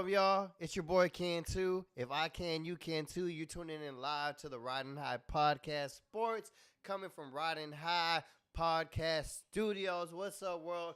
up, y'all? It's your boy Can too. If I can, you can too. You're tuning in live to the Ridin High Podcast Sports, coming from Ridin High Podcast Studios. What's up, world?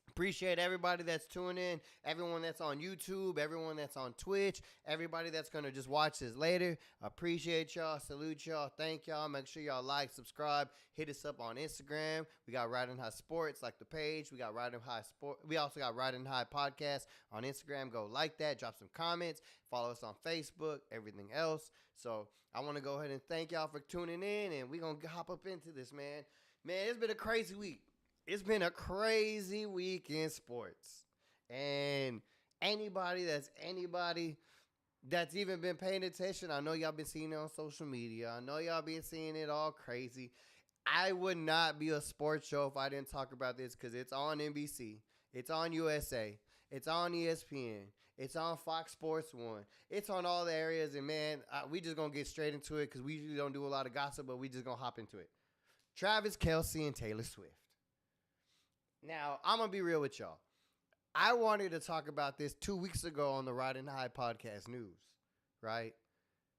Appreciate everybody that's tuning in, everyone that's on YouTube, everyone that's on Twitch, everybody that's going to just watch this later. Appreciate y'all. Salute y'all. Thank y'all. Make sure y'all like, subscribe, hit us up on Instagram. We got Ridin High Sports, like the page. We got Ridin High Sport. We also got Ridin High Podcast on Instagram. Go like that. Drop some comments. Follow us on Facebook, everything else. So I want to go ahead and thank y'all for tuning in, and we're going to hop up into this, man. Man, it's been a crazy week. It's been a crazy week in sports. And anybody that's even been paying attention, I know y'all been seeing it on social media. I know y'all been seeing it all crazy. I would not be a sports show if I didn't talk about this because it's on NBC. It's on USA. It's on ESPN. It's on Fox Sports 1. It's on all the areas. And, man, we just going to get straight into it because we usually don't do a lot of gossip, but we just going to hop into it. Travis Kelce and Taylor Swift. Now, I'm going to be real with y'all. I wanted to talk about this 2 weeks ago on the Ridin High Podcast News, right?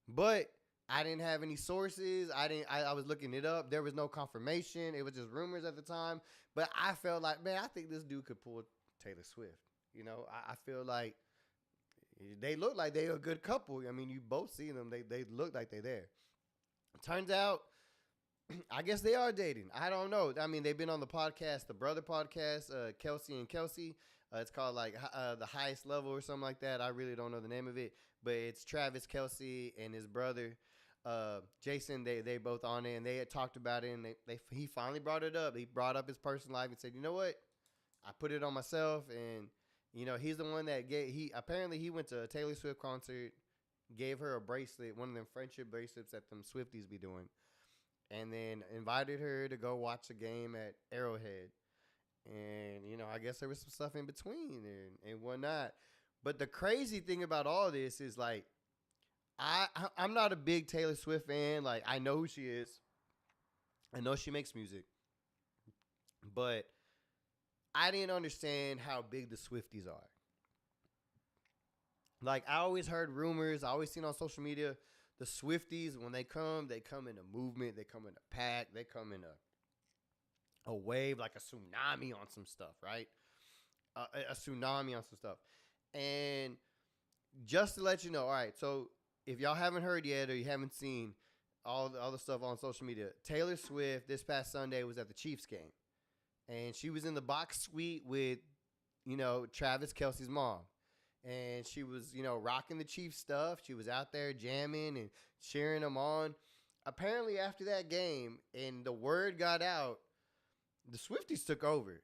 But I didn't have any sources. I was looking it up. There was no confirmation. It was just rumors at the time. But I felt like, man, I think this dude could pull Taylor Swift. You know, I feel like they look like they're a good couple. I mean, you both see them. They look like they're there. Turns out, I guess they are dating. I don't know. I mean, they've been on the podcast, the brother podcast, Kelce and Kelce. It's called like The Highest Level or something like that. I really don't know the name of it, but it's Travis Kelce and his brother, Jason. They both on it, and they had talked about it, and he finally brought it up. He brought up his personal life and said, you know what? I put it on myself, and you know, he's the one that apparently he went to a Taylor Swift concert, gave her a bracelet, one of them friendship bracelets that them Swifties be doing. And then invited her to go watch a game at Arrowhead. And, you know, I guess there was some stuff in between and whatnot. But the crazy thing about all this is, like, I'm not a big Taylor Swift fan. Like, I know who she is. I know she makes music. But I didn't understand how big the Swifties are. Like, I always heard rumors. I always seen on social media, the Swifties, when they come in a movement. They come in a pack. They come in a wave, like a tsunami on some stuff, right? A tsunami on some stuff. And just to let you know, all right, so if y'all haven't heard yet or you haven't seen all the stuff on social media, Taylor Swift this past Sunday was at the Chiefs game. And she was in the box suite with, you know, Travis Kelce's mom. And she was, you know, rocking the Chiefs stuff. She was out there jamming and cheering them on. Apparently, after that game, and the word got out, the Swifties took over.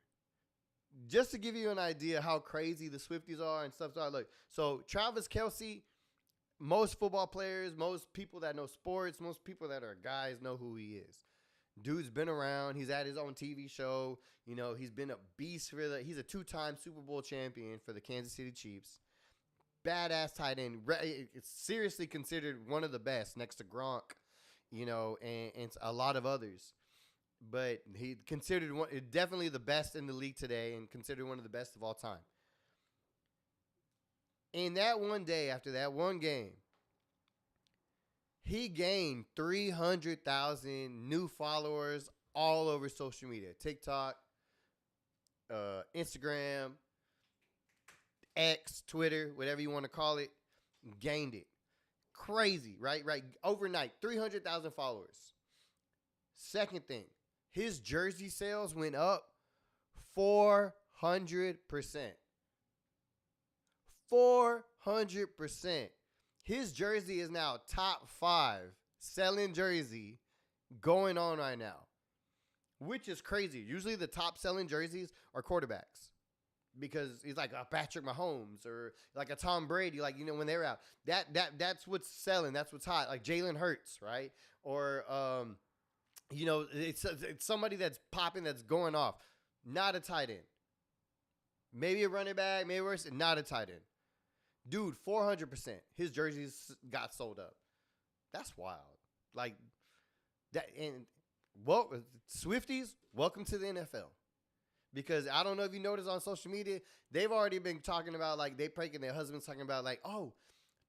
Just to give you an idea how crazy the Swifties are and stuff. Look, so Travis Kelce, most football players, most people that know sports, most people that are guys know who he is. Dude's been around. He's at his own TV show. You know, he's been a beast he's a 2-time Super Bowl champion for the Kansas City Chiefs. Badass tight end. It's seriously considered one of the best next to Gronk, you know, and a lot of others. But he considered definitely the best in the league today and considered one of the best of all time. In that one day, after that one game, he gained 300,000 new followers all over social media. TikTok, Instagram, X, Twitter, whatever you want to call it, gained it. Crazy, right? Overnight, 300,000 followers. Second thing, his jersey sales went up 400%. 400%. His jersey is now top 5 selling jersey going on right now, which is crazy. Usually the top selling jerseys are quarterbacks. Because he's like a Patrick Mahomes or like a Tom Brady, like, you know, when they're out. That's what's selling. That's what's hot. Like Jalen Hurts, right? Or, you know, it's somebody that's popping, that's going off. Not a tight end. Maybe a running back, maybe worse, not a tight end. Dude, 400%. His jerseys got sold up. That's wild. Like, that. And, well, Swifties, welcome to the NFL. Because I don't know if you noticed on social media, they've already been talking about, like, they pranking their husbands, talking about, like, oh,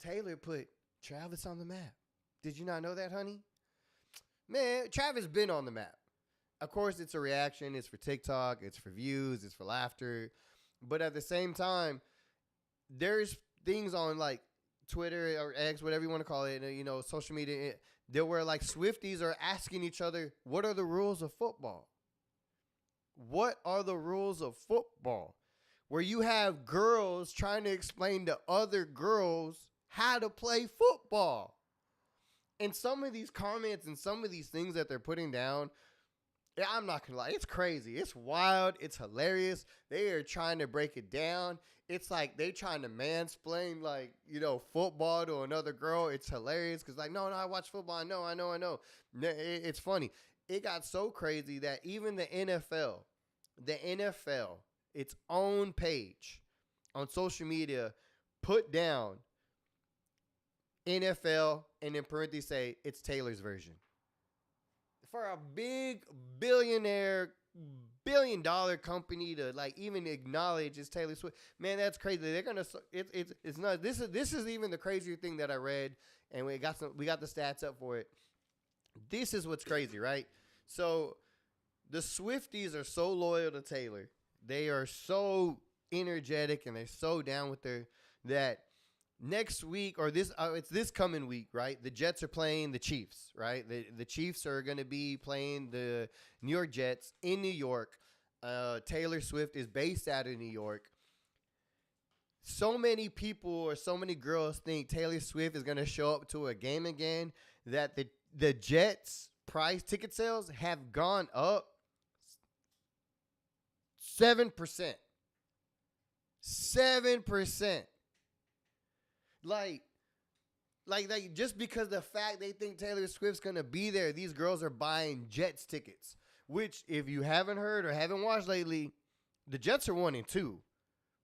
Taylor put Travis on the map. Did you not know that, honey? Man, Travis been on the map. Of course, it's a reaction. It's for TikTok. It's for views. It's for laughter. But at the same time, there's things on, like, Twitter or X, whatever you want to call it, social media, there where, like, Swifties are asking each other, what are the rules of football? What are the rules of football? Where you have girls trying to explain to other girls how to play football. And some of these comments and some of these things that they're putting down, I'm not going to lie, it's crazy. It's wild. It's hilarious. They are trying to break it down. It's like they trying to mansplain, like, football to another girl. It's hilarious because, like, no, I watch football. I know. It's funny. It got so crazy that even the NFL, its own page on social media, put down NFL and in parentheses say it's Taylor's version. For a big billion-dollar company to, like, even acknowledge it's Taylor Swift, man, that's crazy. They're gonna, it's not. This is even the crazier thing that I read, and we got the stats up for it. This is what's crazy, right? So the Swifties are so loyal to Taylor. They are so energetic and they're so down with that next week, or it's this coming week, right? The Jets are playing the Chiefs, right? The Chiefs are going to be playing the New York Jets in New York. Taylor Swift is based out of New York. So many people or so many girls think Taylor Swift is going to show up to a game again that the Jets price ticket sales have gone up 7%. 7%. Like just because the fact they think Taylor Swift's going to be there, these girls are buying Jets tickets, which, if you haven't heard or haven't watched lately, the Jets are 1-2.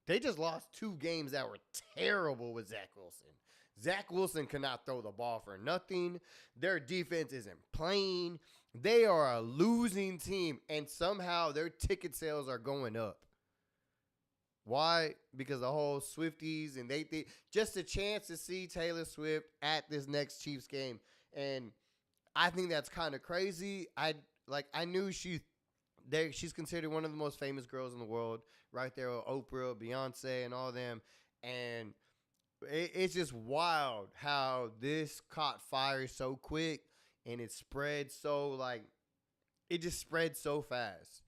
They just lost 2 games that were terrible with Zach Wilson. Zach Wilson cannot throw the ball for nothing. Their defense isn't playing. They are a losing team, and somehow their ticket sales are going up. Why? Because the whole Swifties, and they think just a chance to see Taylor Swift at this next Chiefs game. And I think that's kind of crazy. I knew she's considered one of the most famous girls in the world, right there with Oprah, Beyonce, and all them. And it's just wild how this caught fire so quick, and it spread it just spread so fast.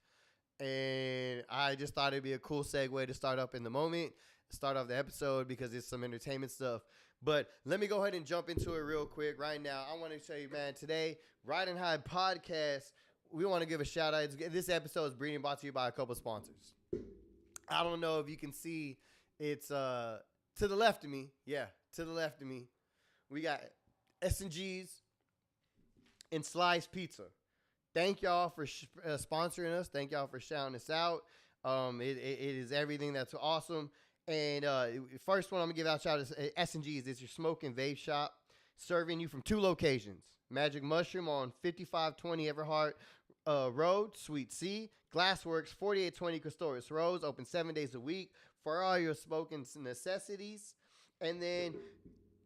And I just thought it'd be a cool segue to start off the episode, because it's some entertainment stuff. But let me go ahead and jump into it real quick right now. I want to tell you, man, today, Ridin podcast, we want to give a shout out. This episode is brought to you by a couple sponsors. I don't know if you can see, it's to the left of me. Yeah, to the left of me. We got S&G's and Slice Pizza. Thank y'all for sponsoring us. Thank y'all for shouting us out. It is everything that's awesome. And first one I'm going to give out a shout out is S&G's. It's your smoke and vape shop, serving you from 2 locations. Magic Mushroom on 5520 Everhart Road, Suite C. Glassworks, 4820 Custoris Road, open 7 days a week for all your smoking necessities. And then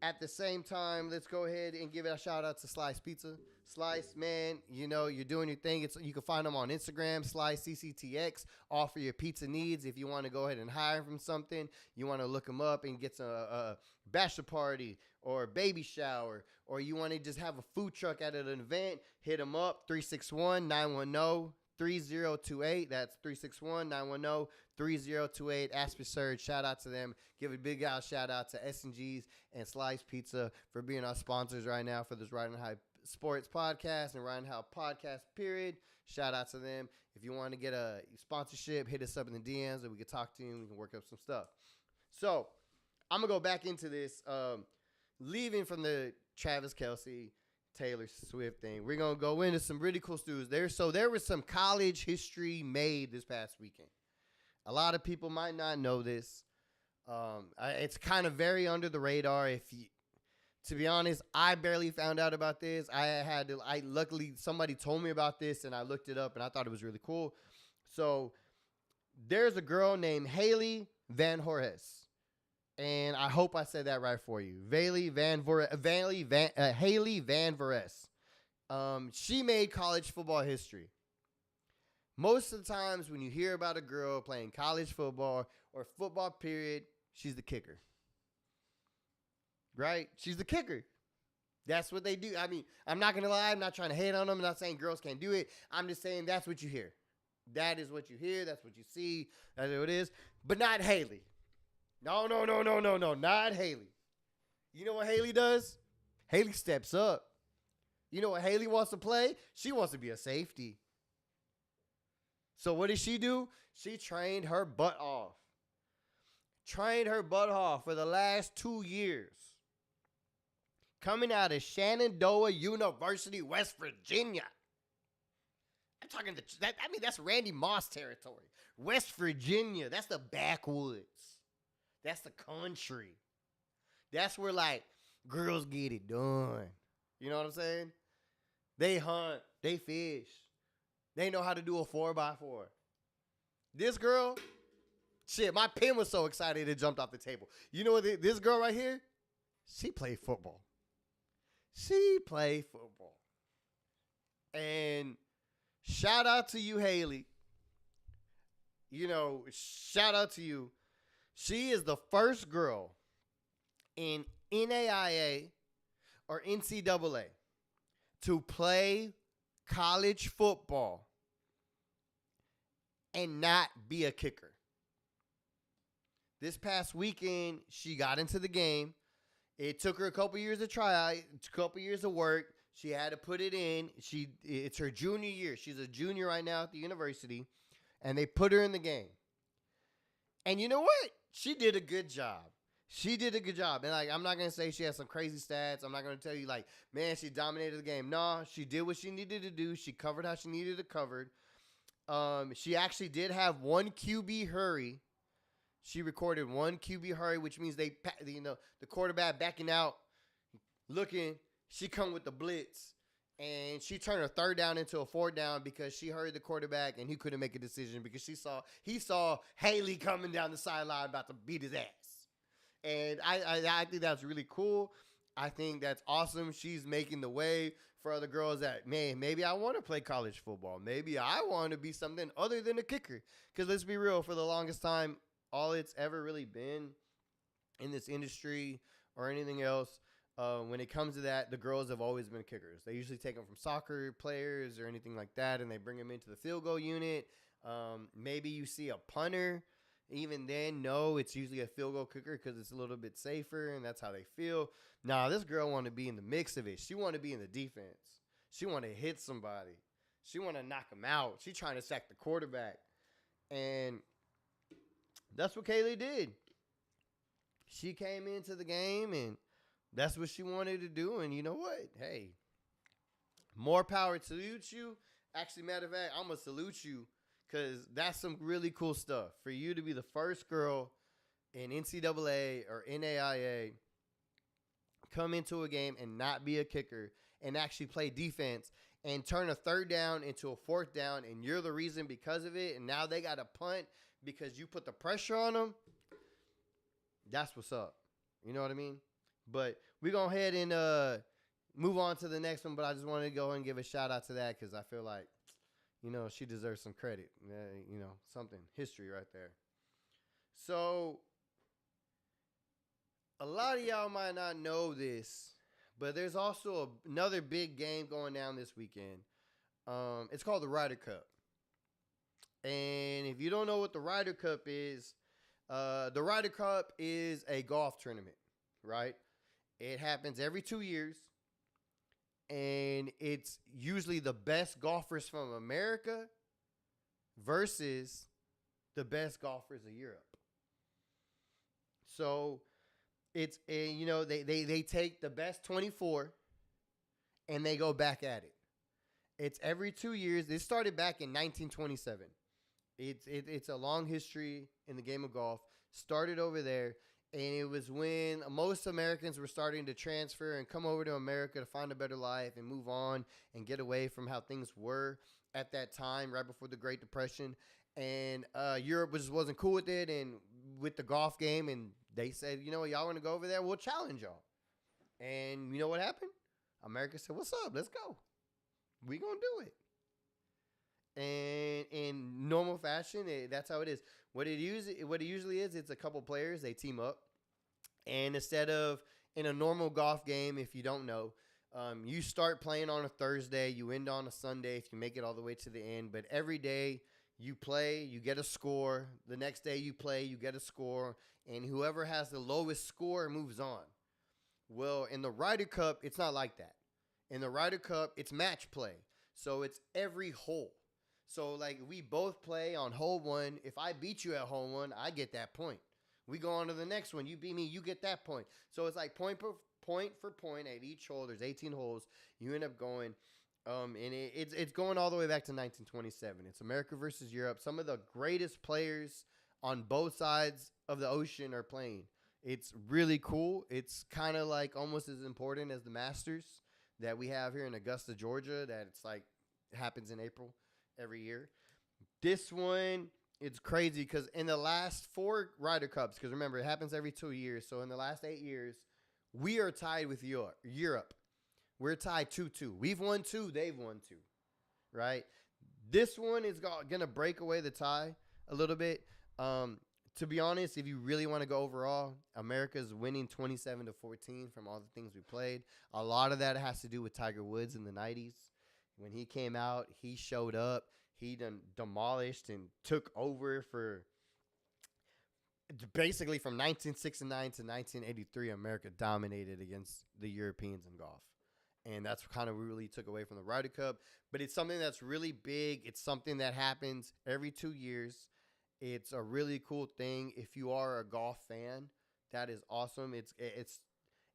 at the same time, let's go ahead and give a shout out to Slice Pizza. Slice, man, you're doing your thing. You can find them on Instagram, Slice CCTX. All for your pizza needs. If you want to go ahead and hire from something, you want to look them up and get a bachelor party or a baby shower, or you want to just have a food truck at an event, hit them up, 361-910-3028. That's 361-910-3028. Ask for Surge. Shout out to them. Give a big shout out to S&G's and Slice Pizza for being our sponsors right now for this Riding High Sports podcast and Riding High podcast period. Shout out to them. If you want to get a sponsorship, hit us up in the DMs and we can talk to you and we can work up some stuff. So I'm going to go back into this. Leaving from the Travis Kelce, Taylor Swift thing, we're going to go into some really cool news there. So there was some college history made this past weekend. A lot of people might not know this. It's kind of very under the radar. To be honest, I barely found out about this. Luckily somebody told me about this and I looked it up and I thought it was really cool. So There's a girl named Haley Van Horest. And I hope I said that right for you. Haley Van Voorest. She made college football history. Most of the times when you hear about a girl playing college football or football period, she's the kicker. Right? She's the kicker. That's what they do. I mean, I'm not going to lie. I'm not trying to hate on them. I'm not saying girls can't do it. I'm just saying that's what you hear. That is what you hear. That's what you see. That's what it is. But not Haley. No. Not Haley. You know what Haley does? Haley steps up. You know what Haley wants to play? She wants to be a safety. So what did she do? She trained her butt off. Trained her butt off for the last 2 years. Coming out of Shenandoah University, West Virginia. I'm talking that's Randy Moss territory. West Virginia, that's the backwoods. That's the country. That's where, like, girls get it done. You know what I'm saying? They hunt. They fish. They know how to do a 4x4. This girl, shit, my pen was so excited it jumped off the table. You know what? This girl right here, she played football. She played football. And shout out to you, Haley. You know, shout out to you. She is the first girl in NAIA or NCAA to play college football and not be a kicker. This past weekend, she got into the game. It took her a couple years to try out, a couple years of work. She had to put it in. It's her junior year. She's a junior right now at the university, and they put her in the game. And you know what? She did a good job. She did a good job. And, like, I'm not going to say she has some crazy stats. I'm not going to tell you, like, man, she dominated the game. No, she did what she needed to do. She covered how she needed to cover. She actually did have one QB hurry. She recorded one QB hurry, which means the quarterback backing out, looking. She come with the blitz, and she turned a third down into a fourth down because she heard the quarterback and he couldn't make a decision because he saw Haley coming down the sideline about to beat his ass. And I think that's really cool. I think that's awesome. She's making the way for other girls that, man, maybe I want to play college football. Maybe I want to be something other than a kicker. Because let's be real, for the longest time, all it's ever really been in this industry or anything else, when it comes to that, the girls have always been kickers. They usually take them from soccer players or anything like that, and they bring them into the field goal unit. Maybe you see a punter. Even then, no, it's usually a field goal kicker because it's a little bit safer, and that's how they feel. Nah, this girl want to be in the mix of it. She want to be in the defense. She want to hit somebody. She want to knock them out. She trying to sack the quarterback. And that's what Kaylee did. She came into the game, and that's what she wanted to do. And you know what? Hey, more power to you. Actually, matter of fact, I'm going to salute you because that's some really cool stuff. For you to be the first girl in NCAA or NAIA come into a game and not be a kicker and actually play defense and turn a third down into a fourth down, and you're the reason because of it, and now they got to punt because you put the pressure on them, that's what's up. You know what I mean? But we're going to head and move on to the next one, but I just wanted to go and give a shout-out to that because I feel like, you know, she deserves some credit. You know, something. History right there. So, a lot of y'all might not know this, but there's also another big game going down this weekend. It's called the Ryder Cup. And if you don't know what the Ryder Cup is a golf tournament, right? It happens every 2 years. And it's usually the best golfers from America versus the best golfers of Europe. So it's they take the best 24 and they go back at it. It's every 2 years. It started back in 1927. It's a long history in the game of golf. Started over there. And it was when most Americans were starting to transfer and come over to America to find a better life and move on and get away from how things were at that time, right before the Great Depression. and Europe wasn't cool with it, and with the golf game, and they said, you know what, y'all want to go over there? We'll challenge y'all. And you know what happened? America said, "What's up? Let's go. We gonna do it." And in normal fashion, that's how it is. What it usually is, it's a couple players, they team up, and instead of in a normal golf game, if you don't know, you start playing on a Thursday, you end on a Sunday if you make it all the way to the end. But every day you play, you get a score. The next day you play, you get a score, and whoever has the lowest score moves on. Well, in the Ryder Cup, it's not like that. In the Ryder Cup, it's match play. So it's every hole. So, like, we both play on hole one. If I beat you at hole one, I get that point. We go on to the next one. You beat me, you get that point. So it's like point for point at each hole. There's 18 holes. You end up going, and it's going all the way back to 1927. It's America versus Europe. Some of the greatest players on both sides of the ocean are playing. It's really cool. It's kind of like almost as important as the Masters that we have here in Augusta, Georgia, that it's like happens in April every year. This one, it's crazy because in the last 4 Ryder Cups, because remember, it happens every 2 years. So in the last 8 years, we are tied with Europe. We're tied 2-2. We've won 2. They've won 2. Right? This one is going to break away the tie a little bit. To be honest, if you really want to go overall, America's winning 27-14 from all the things we played. A lot of that has to do with Tiger Woods in the 90s. When he came out, he showed up. He done demolished and took over for basically from 1969 to 1983. America dominated against the Europeans in golf. And that's kind of really took away from the Ryder Cup. But it's something that's really big. It's something that happens every 2 years. It's a really cool thing. If you are a golf fan, that is awesome.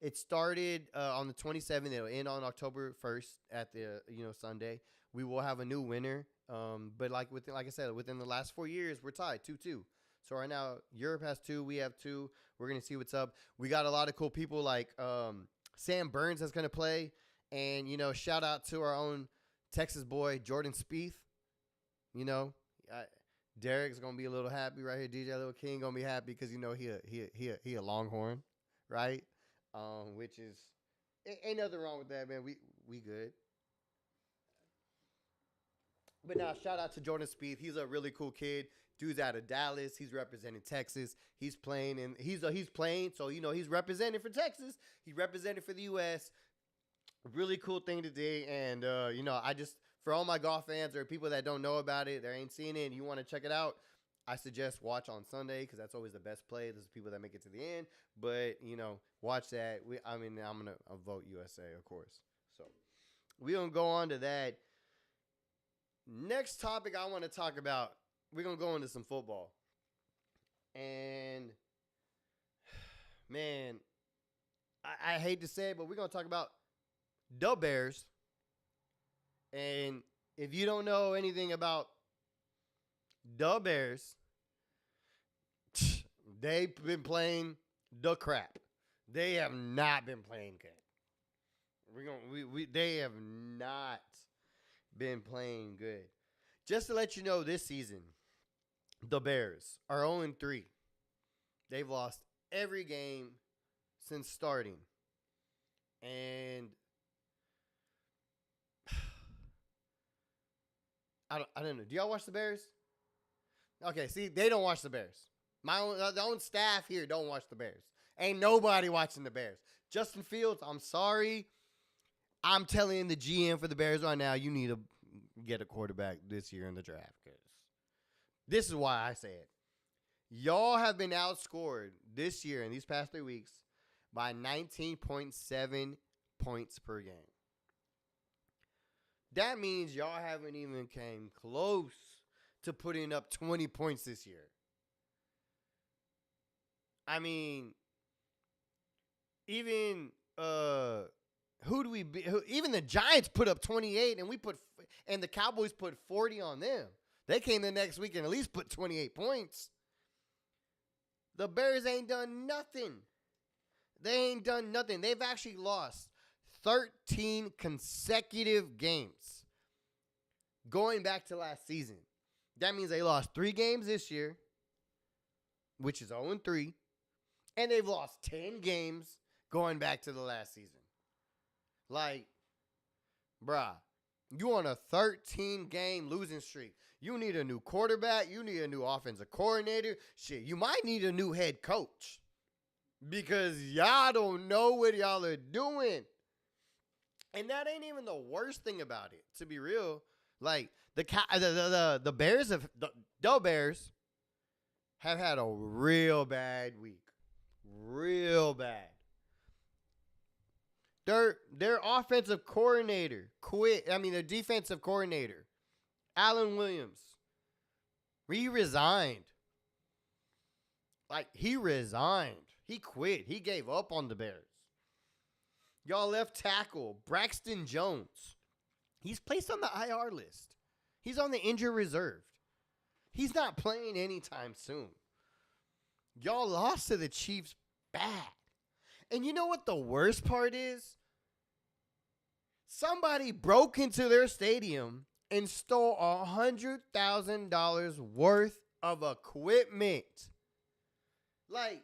It started on the 27th. It'll end on October 1st at the Sunday. We will have a new winner. But like I said, within the last 4 years, we're tied 2-2. So right now, Europe has 2. We have 2. We're gonna see what's up. We got a lot of cool people like Sam Burns that's gonna play, and shout out to our own Texas boy Jordan Spieth. Derek's gonna be a little happy right here. DJ Little King gonna be happy because he a Longhorn, right? Which is ain't nothing wrong with that, man. We good. But now, shout out to Jordan Spieth. He's a really cool kid. Dude's out of Dallas. He's representing Texas. He's playing, and he's playing. So he's representing for Texas. He's representing for the U.S. Really cool thing to do. And I just, for all my golf fans or people that don't know about it, they ain't seen it, and you want to check it out, I suggest watch on Sunday because that's always the best play. There's people that make it to the end. But watch that. I'm gonna vote USA, of course. So we're gonna go on to that. Next topic I want to talk about, we're going to go into some football. And, man, I hate to say it, but we're going to talk about the Bears. And if you don't know anything about the Bears, they've been playing the crap. They have not been playing good. They have not been playing good. Just to let you know, this season, the Bears are 0-3. They've lost every game since starting. And I don't know. Do y'all watch the Bears? Okay, see, they don't watch the Bears. The own staff here don't watch the Bears. Ain't nobody watching the Bears. Justin Fields, I'm sorry. I'm telling the GM for the Bears right now, you need to get a quarterback this year in the draft. Because this is why I say it. Y'all have been outscored this year in these past 3 weeks by 19.7 points per game. That means y'all haven't even came close to putting up 20 points this year. I mean, even even the Giants put up 28 and the Cowboys put 40 on them. They came the next week and at least put 28 points. The Bears ain't done nothing. They ain't done nothing. They've actually lost 13 consecutive games going back to last season. That means they lost 3 games this year, which is 0-3, and they've lost 10 games going back to the last season. Like, bruh, you on a 13-game losing streak. You need a new quarterback. You need a new offensive coordinator. Shit, you might need a new head coach because y'all don't know what y'all are doing. And that ain't even the worst thing about it, to be real. Like, the Bears have had a real bad week. Real bad. Their offensive coordinator quit. I mean, their defensive coordinator, Alan Williams, he resigned. Like, he resigned. He quit. He gave up on the Bears. Y'all left tackle, Braxton Jones. He's placed on the IR list. He's on the injured reserve. He's not playing anytime soon. Y'all lost to the Chiefs bad. And you know what the worst part is? Somebody broke into their stadium and stole $100,000 worth of equipment. Like,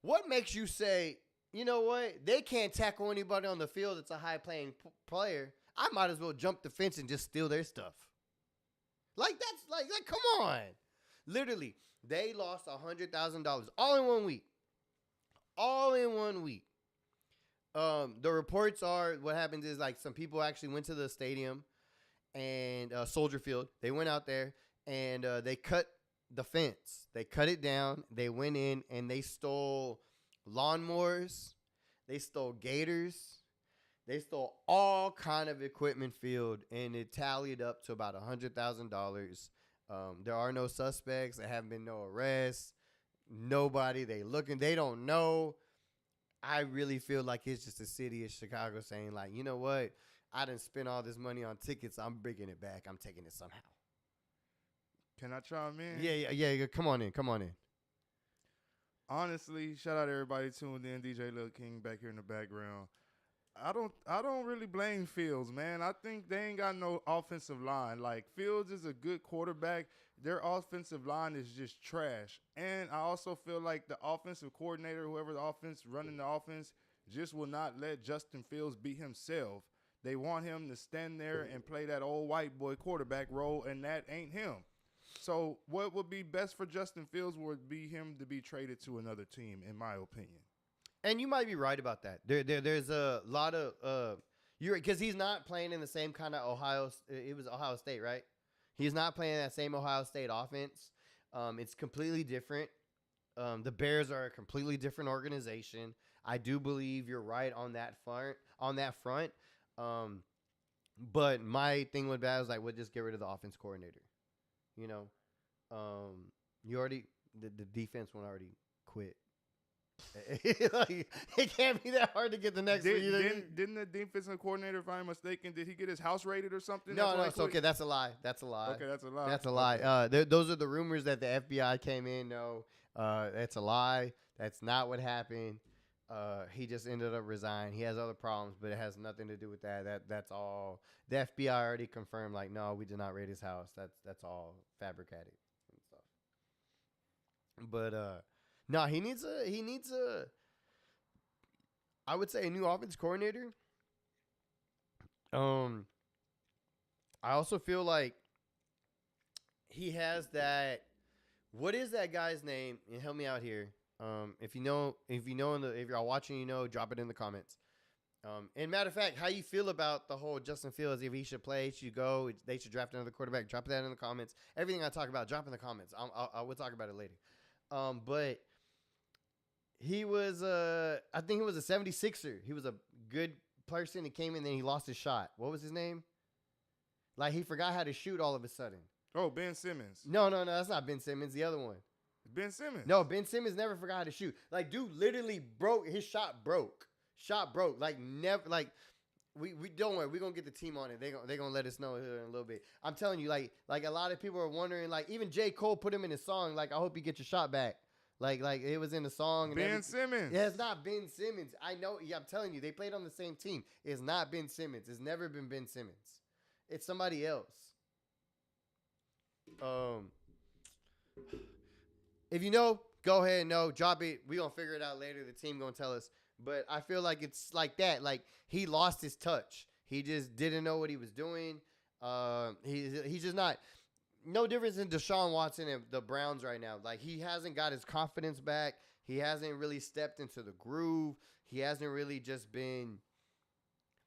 what makes you say, you know what? They can't tackle anybody on the field that's a high-playing player. I might as well jump the fence and just steal their stuff. Like, that's like come on. Literally, they lost $100,000 all in 1 week. All in 1 week. The reports are what happens is like some people actually went to the stadium and Soldier Field. They went out there and they cut the fence. They cut it down. They went in and they stole lawnmowers. They stole gators. They stole all kind of equipment field, and it tallied up to about $100,000. There are no suspects. There haven't been no arrests. Nobody. They don't know. I really feel like it's just the city of Chicago saying, like, you know what? I done spent all this money on tickets. I'm bringing it back. I'm taking it somehow. Can I chime in? Yeah. Come on in. Honestly, shout out to everybody tuned in. DJ Lil King back here in the background. I don't really blame Fields, man. I think they ain't got no offensive line. Like, Fields is a good quarterback. Their offensive line is just trash. And I also feel like the offensive coordinator, whoever the offense running the offense, just will not let Justin Fields be himself. They want him to stand there and play that old white boy quarterback role, and that ain't him. So what would be best for Justin Fields would be him to be traded to another team, in my opinion. And you might be right about that. There's a lot of because he's not playing in the same kind of Ohio. It was Ohio State, right? He's not playing that same Ohio State offense. It's completely different. The Bears are a completely different organization. I do believe you're right on that front. But my thing with that was like, we'll just get rid of the offense coordinator. You know, the defense one already quit. Like, it can't be that hard to get the next one. Didn't the defensive coordinator, if I'm mistaken, did he get his house raided or something? No, it's okay. That's a lie. Okay, that's a lie. Okay. Those are the rumors that the FBI came in. No, that's a lie. That's not what happened. He just ended up resigning. He has other problems, but it has nothing to do with that. That's all. The FBI already confirmed, like, no, we did not raid his house. That's all fabricated and stuff. But no, he needs a I would say a new offense coordinator. I also feel like he has that. What is that guy's name? And help me out here. If you're watching, drop it in the comments. And matter of fact, how you feel about the whole Justin Fields? If he should play, should go? They should draft another quarterback. Drop that in the comments. Everything I talk about, drop in the comments. I will talk about it later. But he was I think he was a 76er. He was a good person. He came in and then he lost his shot. What was his name? Like, he forgot how to shoot all of a sudden. Oh, Ben Simmons. No, that's not Ben Simmons. The other one. Ben Simmons. No, Ben Simmons never forgot how to shoot. Like, dude literally broke. His shot broke. Like, never. Like, we don't worry. We're going to get the team on it. They're going to let us know here in a little bit. I'm telling you, like a lot of people are wondering, like, even J. Cole put him in his song, like, I hope you get your shot back. Like it was in the song. And Ben Simmons. Yeah, it's not Ben Simmons. I know. Yeah, I'm telling you, they played on the same team. It's not Ben Simmons. It's never been Ben Simmons. It's somebody else. Um, if you know, go ahead and know. Drop it. We gonna figure it out later. The team gonna tell us. But I feel like it's like that. Like he lost his touch. He just didn't know what he was doing. He's just not. No difference in Deshaun Watson and the Browns right now. Like he hasn't got his confidence back. He hasn't really stepped into the groove. He hasn't really just been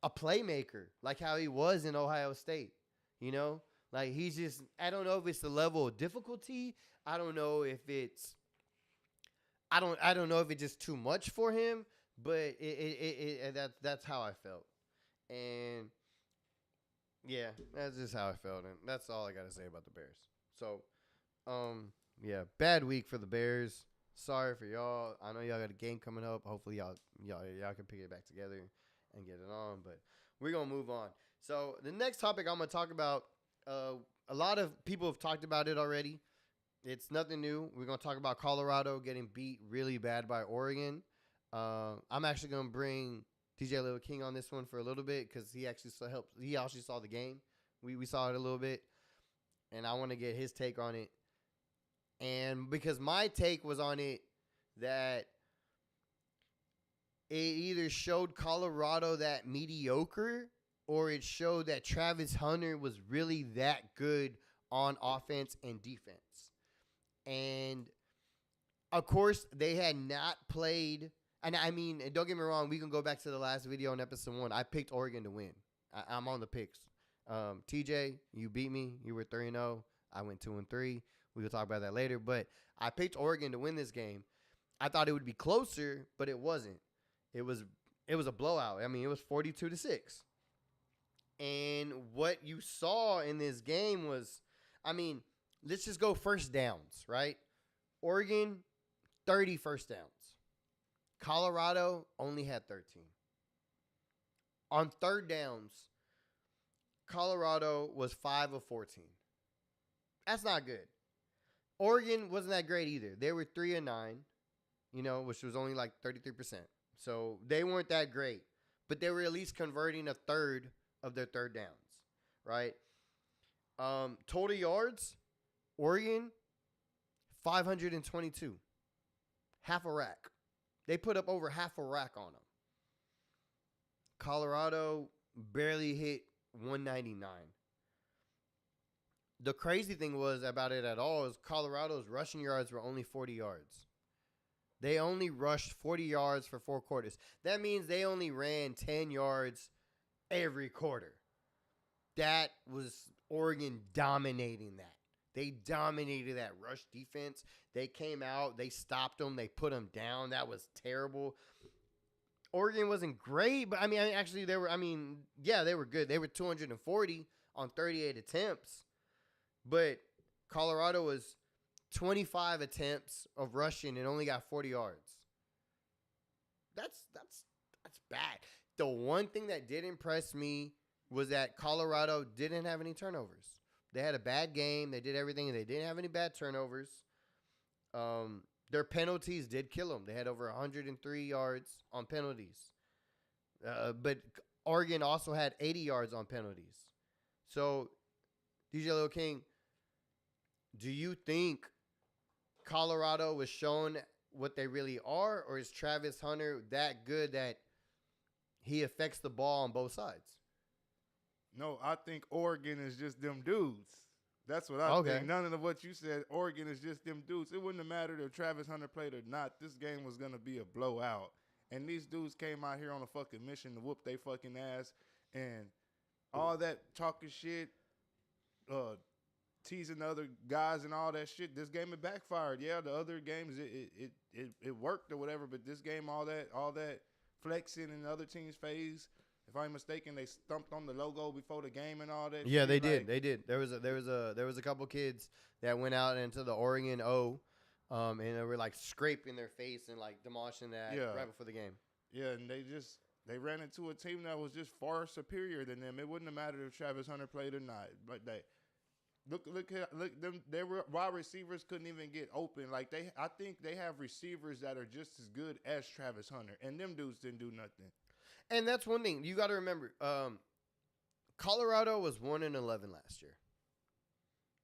a playmaker like how he was in Ohio State. You know, like he's just. I don't know if it's the level of difficulty. I don't know if it's. I don't know if it's just too much for him. But that's how I felt, and yeah, that's just how I felt, and that's all I gotta say about the Bears. So, yeah, bad week for the Bears. Sorry for y'all. I know y'all got a game coming up. Hopefully, y'all can pick it back together and get it on. But we're gonna move on. So the next topic I'm gonna talk about. A lot of people have talked about it already. It's nothing new. We're gonna talk about Colorado getting beat really bad by Oregon. I'm actually gonna bring DJ Little King on this one for a little bit because he actually helped. He actually saw the game. We saw it a little bit, and I want to get his take on it. And because my take was on it that it either showed Colorado that mediocre or it showed that Travis Hunter was really that good on offense and defense. And of course, they had not played. And I mean, don't get me wrong, we can go back to the last video on episode 1. I picked Oregon to win. I'm on the picks. TJ, you beat me. You were 3-0. I went 2-3. We will talk about that later. But I picked Oregon to win this game. I thought it would be closer, but it wasn't. It was a blowout. I mean, it was 42-6. And what you saw in this game was, I mean, let's just go first downs, right? Oregon, 30 first downs. Colorado only had 13. On third downs, Colorado was 5 of 14. That's not good. Oregon wasn't that great either. They were 3 of 9, which was only like 33%. So they weren't that great. But they were at least converting a third of their third downs, right? Total yards, Oregon, 522. Half a rack. They put up over half a rack on them. Colorado barely hit 199. The crazy thing was about it at all is Colorado's rushing yards were only 40 yards. They only rushed 40 yards for 4 quarters. That means they only ran 10 yards every quarter. That was Oregon dominating that. They dominated that rush defense. They came out. They stopped them. They put them down. That was terrible. Oregon wasn't great, but, actually, they were good. They were 240 on 38 attempts. But Colorado was 25 attempts of rushing and only got 40 yards. That's bad. The one thing that did impress me was that Colorado didn't have any turnovers. They had a bad game. They did everything, and they didn't have any bad turnovers. Their penalties did kill them. They had over 103 yards on penalties. But Oregon also had 80 yards on penalties. So, DJ Lil King, do you think Colorado was shown what they really are, or is Travis Hunter that good that he affects the ball on both sides? No, I think Oregon is just them dudes. That's what I think. None of what you said, Oregon is just them dudes. It wouldn't have mattered if Travis Hunter played or not. This game was going to be a blowout. And these dudes came out here on a fucking mission to whoop their fucking ass. And all that talking shit, teasing other guys and all that shit, this game it backfired. Yeah, the other games, it worked or whatever. But this game, all that flexing in the other team's phase, if I'm mistaken, they stumped on the logo before the game and all that. Yeah, they did. They did. There was a couple kids that went out into the Oregon O, and they were like scraping their face and like demolishing that right before the game. Yeah, and they ran into a team that was just far superior than them. It wouldn't have mattered if Travis Hunter played or not. But look them. Their wide receivers couldn't even get open. Like I think they have receivers that are just as good as Travis Hunter, and them dudes didn't do nothing. And that's one thing you got to remember. Colorado was 1-11 last year.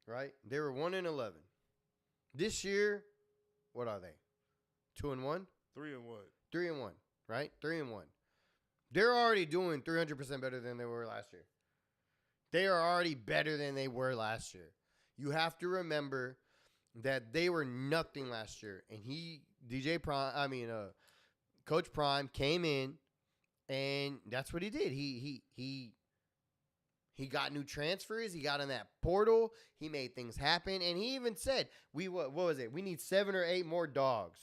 right? They were 1-11. This year, what are they? 2-1, 3-1. 3-1, right? 3-1. They're already doing 300% better than they were last year. They are already better than they were last year. You have to remember that they were nothing last year, and Coach Prime came in, and that's what he did. He got new transfers. He got in that portal. He made things happen, and he even said, what was it? We need 7 or 8 more dogs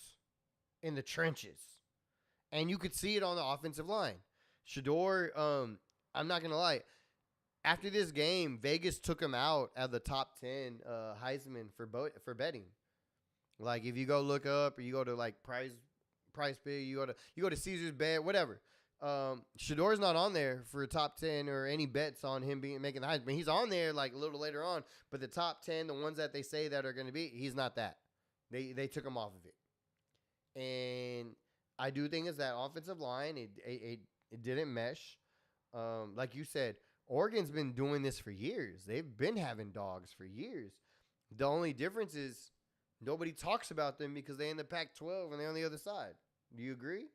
in the trenches, and you could see it on the offensive line. Shador, I'm not gonna lie. After this game, Vegas took him out of the top 10 Heisman for betting. Like if you go look up, or you go to like Price Big, you go to Caesar's Bet, whatever. Shador's not on there for top 10 or any bets on him making the Heisman. He's on there like a little later on, but the top 10, the ones that they say that are going to be, he's not that. They took him off of it, and I do think it's that offensive line. It didn't mesh. Like you said, Oregon's been doing this for years. They've been having dogs for years. The only difference is nobody talks about them because they're in the Pac-12 and they're on the other side. Do you agree?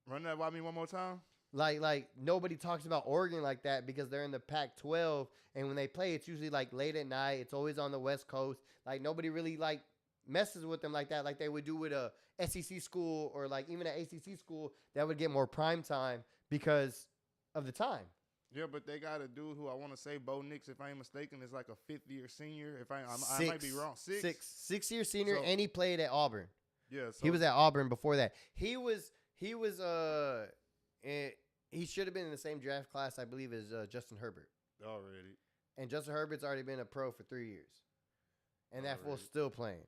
Run that by me one more time. Like nobody talks about Oregon like that because they're in the Pac-12, and when they play, it's usually like late at night. It's always on the West Coast. Like nobody really like messes with them like that, like they would do with a SEC school or like even an ACC school that would get more prime time because of the time. Yeah, but they got a dude who I want to say Bo Nix, if I ain't mistaken, is like a 5th-year senior. If I might be wrong. Six-year senior, and he played at Auburn. Yeah, he was at Auburn before that. He should have been in the same draft class, I believe, as Justin Herbert. Already. And Justin Herbert's already been a pro for 3 years. And that fool's still playing.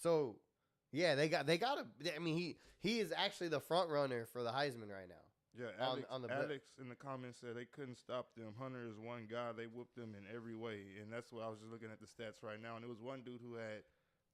So, yeah, they got I mean, he is actually the front runner for the Heisman right now. Yeah, Alex in the comments said they couldn't stop them. Hunter is one guy. They whooped them in every way. And that's what I was just looking at the stats right now. And it was one dude who had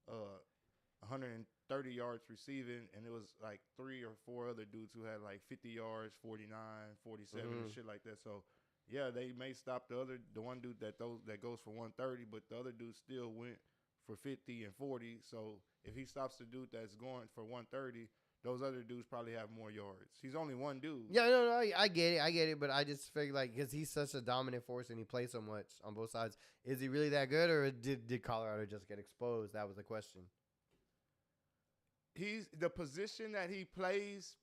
130 yards receiving, and it was like 3 or 4 other dudes who had like 50 yards, 49, 47, and shit like that. So, yeah, they may stop the one dude that goes for 130, but the other dude still went for 50 and 40. So if he stops the dude that's going for 130, those other dudes probably have more yards. He's only one dude. Yeah, no, I get it, but I just figure like because he's such a dominant force and he plays so much on both sides, is he really that good, or did Colorado just get exposed? That was the question. He's the position that he plays.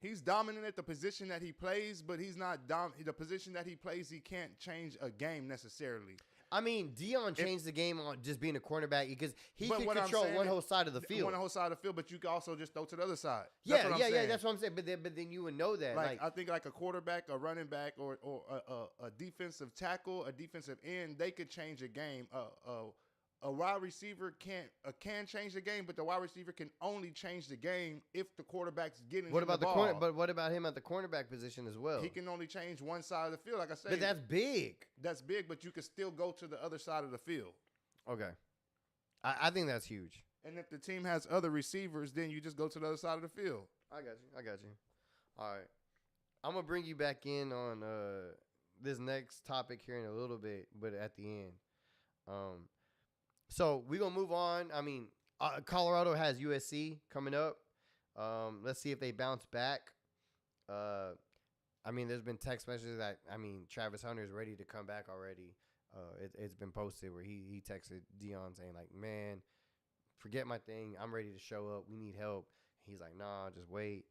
He's dominant at the position that he plays, but he's not the position that he plays. He can't change a game necessarily. I mean, Deion changed the game on just being a cornerback because he can control one whole side of the field. One whole side of the field, but you can also just throw to the other side. Yeah, that's what I'm saying. But then you would know that. Like I think like a quarterback, a running back, or a defensive tackle, a defensive end, they could change a game. A wide receiver can change the game, but the wide receiver can only change the game if the quarterback's getting what about the ball. Corner? But what about him at the cornerback position as well? He can only change one side of the field, like I said. But that's big. That's big, but you can still go to the other side of the field. Okay, I think that's huge. And if the team has other receivers, then you just go to the other side of the field. I got you. All right, I'm gonna bring you back in on this next topic here in a little bit, but at the end. So we're going to move on. I mean, Colorado has USC coming up. Let's see if they bounce back. I mean, there's been text messages that, Travis Hunter is ready to come back already. It's been posted where he texted Deion saying, like, man, forget my thing. I'm ready to show up. We need help. He's like, nah, just wait.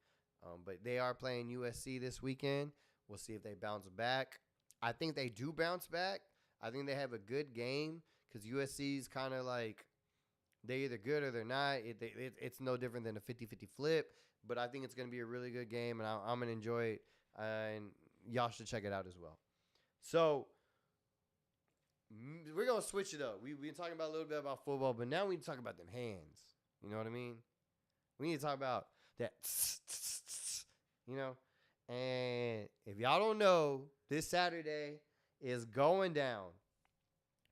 But they are playing USC this weekend. We'll see if they bounce back. I think they do bounce back. I think they have a good game. Because USC's kind of like, they're either good or they're not. It's no different than a 50-50 flip. But I think it's going to be a really good game, and I'm going to enjoy it. And y'all should check it out as well. So, we're going to switch it up. We've been talking about a little bit about football, but now we need to talk about them hands. You know what I mean? We need to talk about that, you know? And if y'all don't know, this Saturday is going down,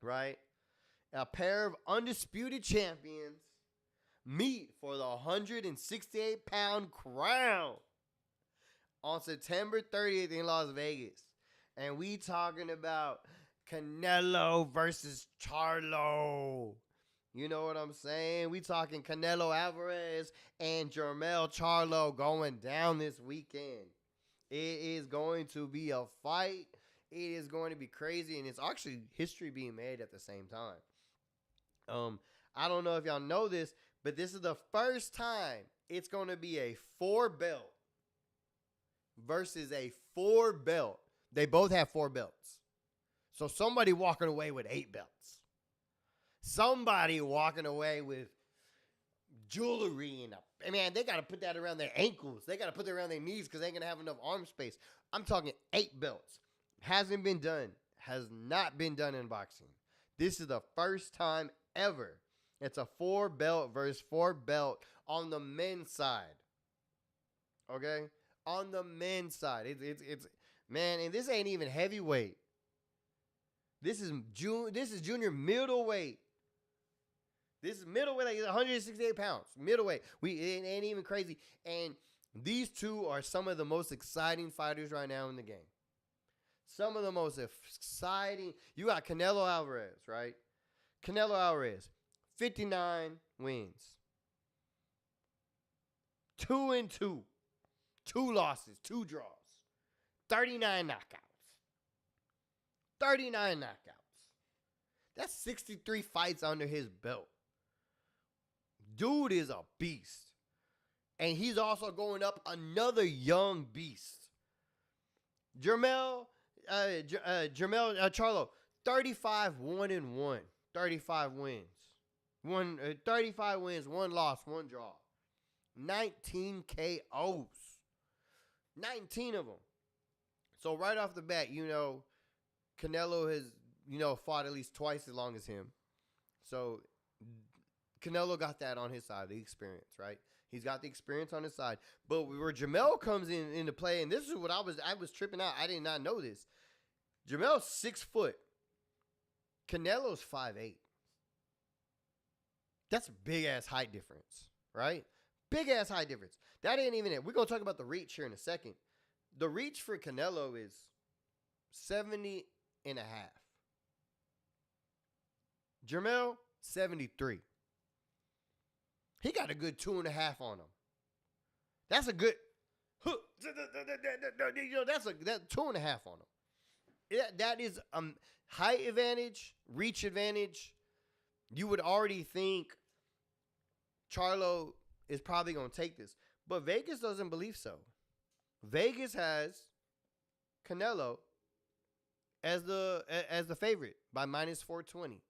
right? A pair of undisputed champions meet for the 168-pound crown on September 30th in Las Vegas. And we talking about Canelo versus Charlo. You know what I'm saying? We talking Canelo Alvarez and Jermell Charlo going down this weekend. It is going to be a fight. It is going to be crazy, and it's actually history being made at the same time. I don't know if y'all know this, but this is the first time it's going to be a 4-belt versus a 4-belt. They both have 4 belts. So somebody walking away with 8 belts. Somebody walking away with jewelry and man, they got to put that around their ankles. They got to put that around their knees because they ain't going to have enough arm space. I'm talking 8 belts. Hasn't been done. Has not been done in boxing. This is the first time ever. It's a 4-belt versus 4-belt on the men's side. Okay? On the men's side. It's man, and this ain't even heavyweight. This is junior middleweight. This is middleweight, like 168 pounds. Middleweight. It ain't even crazy. And these two are some of the most exciting fighters right now in the game. Some of the most exciting. You got Canelo Alvarez, right? Canelo Alvarez, 59 wins. 2-2. 2 losses, 2 draws. 39 knockouts. 39 knockouts. That's 63 fights under his belt. Dude is a beast. And he's also going up another young beast. Jermell Charlo, 35-1-1. 35 wins. 35 wins, 1 loss, 1 draw. 19 KOs. 19 of them. So right off the bat, Canelo has, fought at least twice as long as him. So Canelo got that on his side, the experience, right? He's got the experience on his side. But where Jermell comes into play, and this is what I was tripping out. I did not know this. Jermell's 6 foot. Canelo's 5'8". That's a big-ass height difference, right? Big-ass height difference. That ain't even it. We're going to talk about the reach here in a second. The reach for Canelo is 70 and a half. Jermell, 73. He got a good 2.5 on him. That's a good, that's 2.5 on him. That is height advantage, reach advantage. You would already think Charlo is probably going to take this. But Vegas doesn't believe so. Vegas has Canelo as the favorite by minus 420.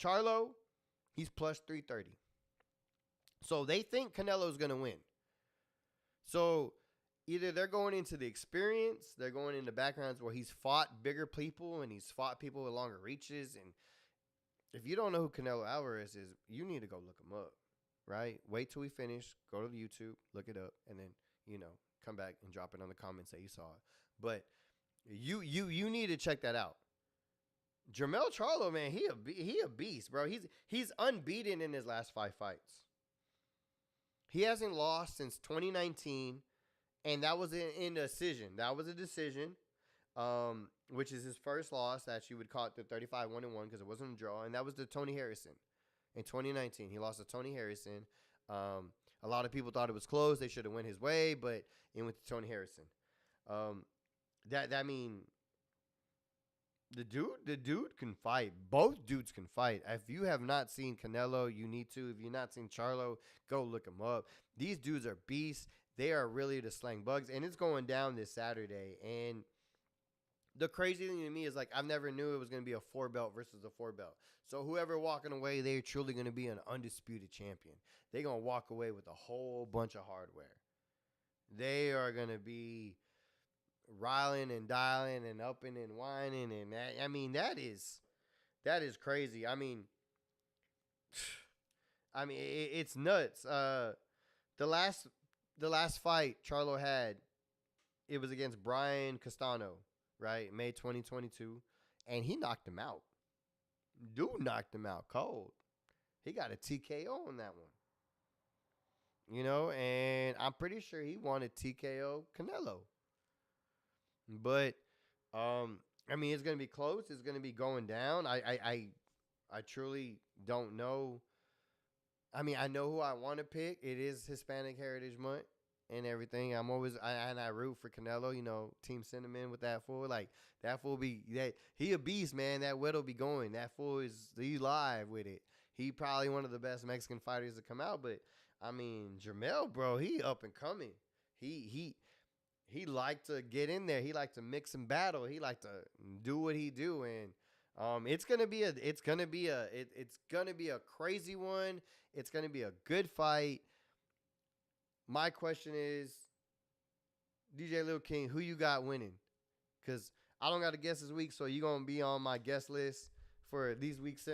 Charlo, he's plus 330. So they think Canelo's going to win. So either they're going into the experience, they're going into backgrounds where he's fought bigger people and he's fought people with longer reaches. And if you don't know who Canelo Alvarez is, you need to go look him up, right? Wait till we finish, go to YouTube, look it up, and then, come back and drop it on the comments that you saw it. But you need to check that out. Jermell Charlo, man, he a beast, bro. He's unbeaten in his last 5 fights. He hasn't lost since 2019, and that was in a decision. That was a decision, which is his first loss. That you would call it the 35-1-1 because it wasn't a draw, and that was to Tony Harrison in 2019. He lost to Tony Harrison. A lot of people thought it was close. They should have went his way, but it went to Tony Harrison. The dude can fight. Both dudes can fight. If you have not seen Canelo, you need to. If you've not seen Charlo, go look them up. These dudes are beasts. They are really the slang bugs, and it's going down this Saturday. And the crazy thing to me is, I've never knew it was going to be a 4-belt versus a 4-belt. So whoever walking away, they're truly going to be an undisputed champion. They're going to walk away with a whole bunch of hardware. They are going to be riling and dialing and upping and whining, and that is crazy. It's nuts. The last fight Charlo had, it was against Brian Castano, right? May 2022, and he knocked him out. Dude knocked him out cold. He got a TKO on that one. And I'm pretty sure he wanted TKO Canelo. But I mean, it's gonna be close. It's gonna be going down. I truly don't know. I mean, I know who I want to pick. It is Hispanic Heritage Month and everything. I root for Canelo. You know, team sentiment with that fool. Like that fool he a beast, man. That will be going. That fool he's live with it. He probably one of the best Mexican fighters to come out. But I mean, Jermell, bro, he up and coming. He like to get in there. He like to mix and battle. He like to do what he do, and it's gonna be a crazy one. It's gonna be a good fight. My question is, DJ Lil King, who you got winning? Because I don't got to guess this week, so you gonna be on my guest list for these week's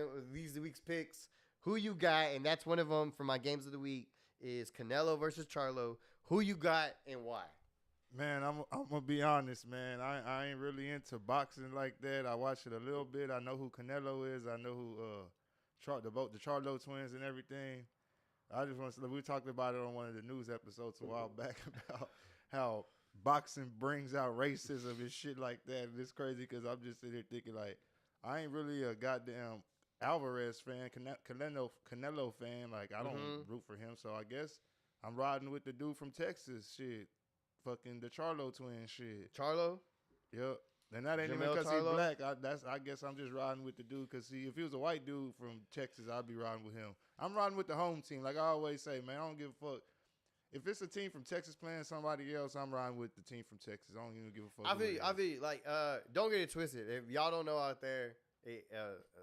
picks. Who you got? And that's one of them for my games of the week is Canelo versus Charlo. Who you got and why? Man, I'm gonna be honest, man. I ain't really into boxing like that. I watch it a little bit. I know who Canelo is. I know who the Charlo twins and everything. I just want to. We talked about it on one of the news episodes a while back about how boxing brings out racism and shit like that. And it's crazy because I'm just sitting here thinking like I ain't really a goddamn Alvarez fan, Canelo fan. Like I don't root for him, so I guess I'm riding with the dude from Texas. Shit. Fucking the Charlo twin shit. Charlo? Yep. And that ain't even because he's black. I guess I'm just riding with the dude because if he was a white dude from Texas, I'd be riding with him. I'm riding with the home team. Like I always say, man, I don't give a fuck. If it's a team from Texas playing somebody else, I'm riding with the team from Texas. I don't even give a fuck. I feel like don't get it twisted. If y'all don't know out there,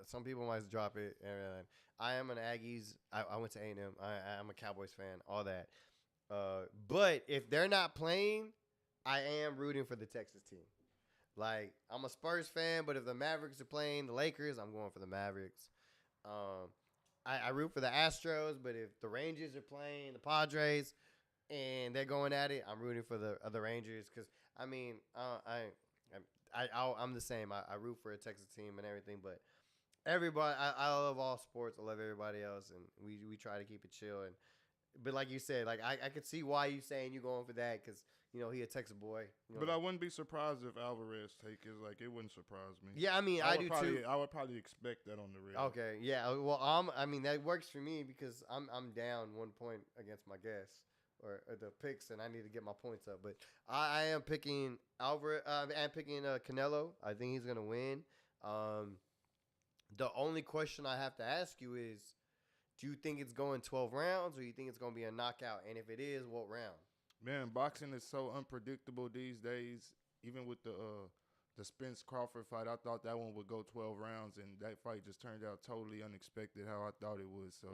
some people might drop it. I am an Aggies. I went to A&M. I'm a Cowboys fan. All that. But if they're not playing, I am rooting for the Texas team. Like I'm a Spurs fan, but if the Mavericks are playing the Lakers, I'm going for the Mavericks. I root for the Astros, but if the Rangers are playing the Padres and they're going at it, I'm rooting for the Rangers because I mean I'm the same. I root for a Texas team and everything, but everybody I love all sports. I love everybody else, and we try to keep it chill and. But like you said, like I could see why you saying you going for that because you know he a Texas boy. You know? But I wouldn't be surprised if Alvarez take it. Like it wouldn't surprise me. Yeah, I mean I do too. I would probably expect that on the real. Okay, yeah. Well, I mean that works for me because I'm down 1 point against my guess or the picks, and I need to get my points up. But I am picking Alvarez. I'm picking Canelo. I think he's gonna win. The only question I have to ask you is. Do you think it's going 12 rounds or you think it's going to be a knockout? And if it is, what round? Man, boxing is so unpredictable these days. Even with the Spence Crawford fight, I thought that one would go 12 rounds, and that fight just turned out totally unexpected how I thought it would. So,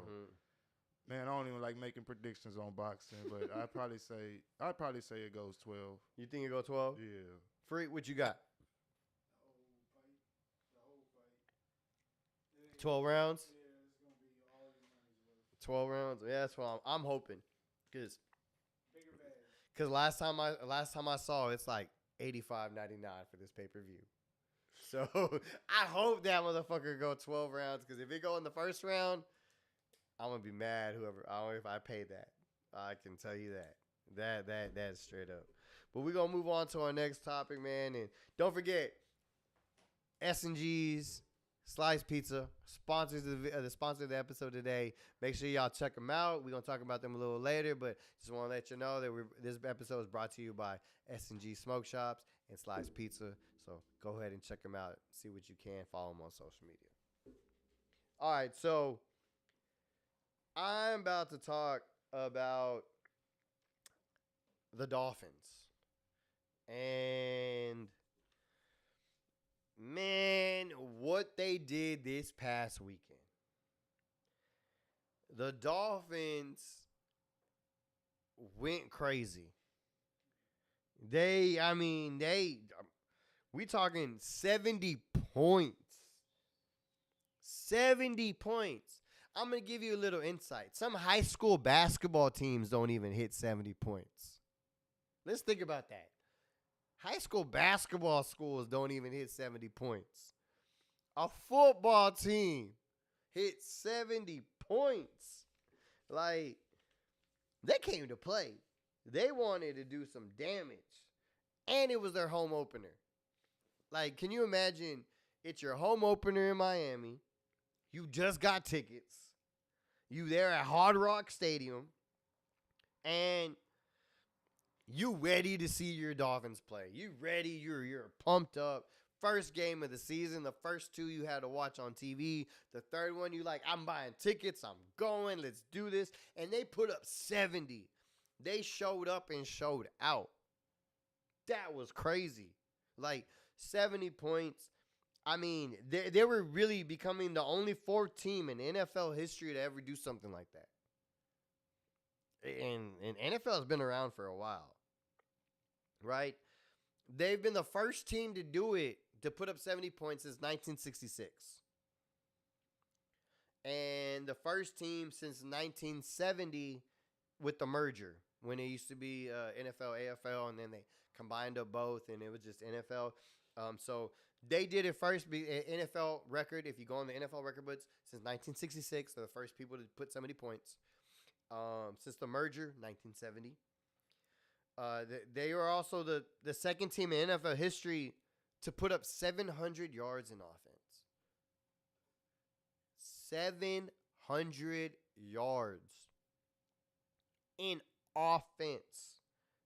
man, I don't even like making predictions on boxing, but I'd probably say it goes 12. You think it goes 12? Yeah. Freak, what you got? The whole fight. 12 rounds? 12 12 rounds. Yeah, that's what I'm hoping, because last time I saw it's like $85.99 for this pay-per-view. So I hope that motherfucker go 12 rounds because if it go in the first round, I'm gonna be mad. If I pay that, I can tell you that's straight up. But we're gonna move on to our next topic, man, and don't forget S&G's. Slice Pizza, the sponsor of the episode today. Make sure y'all check them out. We're going to talk about them a little later, but just want to let you know that this episode is brought to you by S&G Smoke Shops and Slice Pizza. So go ahead and check them out. See what you can. Follow them on social media. All right, so I'm about to talk about the Dolphins. And... man, what they did this past weekend. The Dolphins went crazy. We talking 70 points. 70 points. I'm going to give you a little insight. Some high school basketball teams don't even hit 70 points. Let's think about that. High school basketball schools don't even hit 70 points. A football team hit 70 points. Like, they came to play. They wanted to do some damage. And it was their home opener. Like, can you imagine? It's your home opener in Miami. You just got tickets. You there at Hard Rock Stadium. And you ready to see your Dolphins play. You ready. You're pumped up. First game of the season. The first two you had to watch on TV. The third one you like, I'm buying tickets. I'm going. Let's do this. And they put up 70. They showed up and showed out. That was crazy. Like 70 points. I mean, they were really becoming the only fourth team in NFL history to ever do something like that. And NFL has been around for a while, right? They've been the first team to do it, to put up 70 points since 1966. And the first team since 1970 with the merger, when it used to be NFL, AFL, and then they combined up both, and it was just NFL. So they did it first, NFL record. If you go on the NFL record books, since 1966, they're the first people to put 70 points. Since the merger, 1970. They were also the second team in NFL history to put up 700 yards in offense. 700 yards in offense.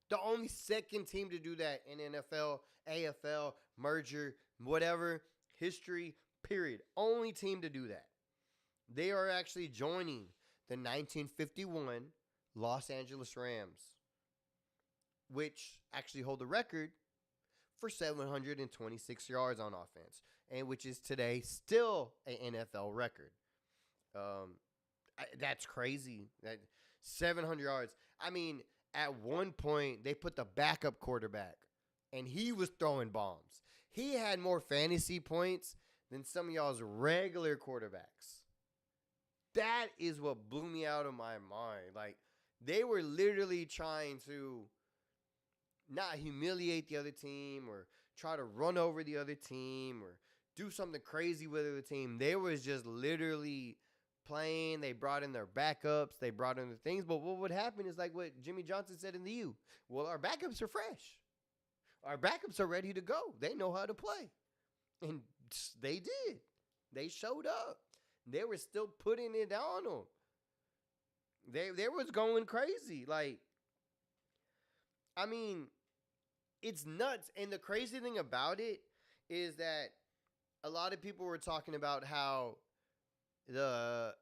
The only second team to do that in NFL, AFL, merger, whatever, history, period. Only team to do that. They are actually joining the 1951 Los Angeles Rams, which actually hold the record for 726 yards on offense, and which is today still an NFL record. That's crazy. That 700 yards. I mean, at one point, they put the backup quarterback, and he was throwing bombs. He had more fantasy points than some of y'all's regular quarterbacks. That is what blew me out of my mind. Like, they were literally trying to not humiliate the other team or try to run over the other team or do something crazy with the other team. They was just literally playing. They brought in their backups. They brought in the things. But what would happen is like what Jimmy Johnson said in the U. Well, our backups are fresh. Our backups are ready to go. They know how to play. And they did. They showed up. They were still putting it on them. They was going crazy. Like, I mean, it's nuts. And the crazy thing about it is that a lot of people were talking about how the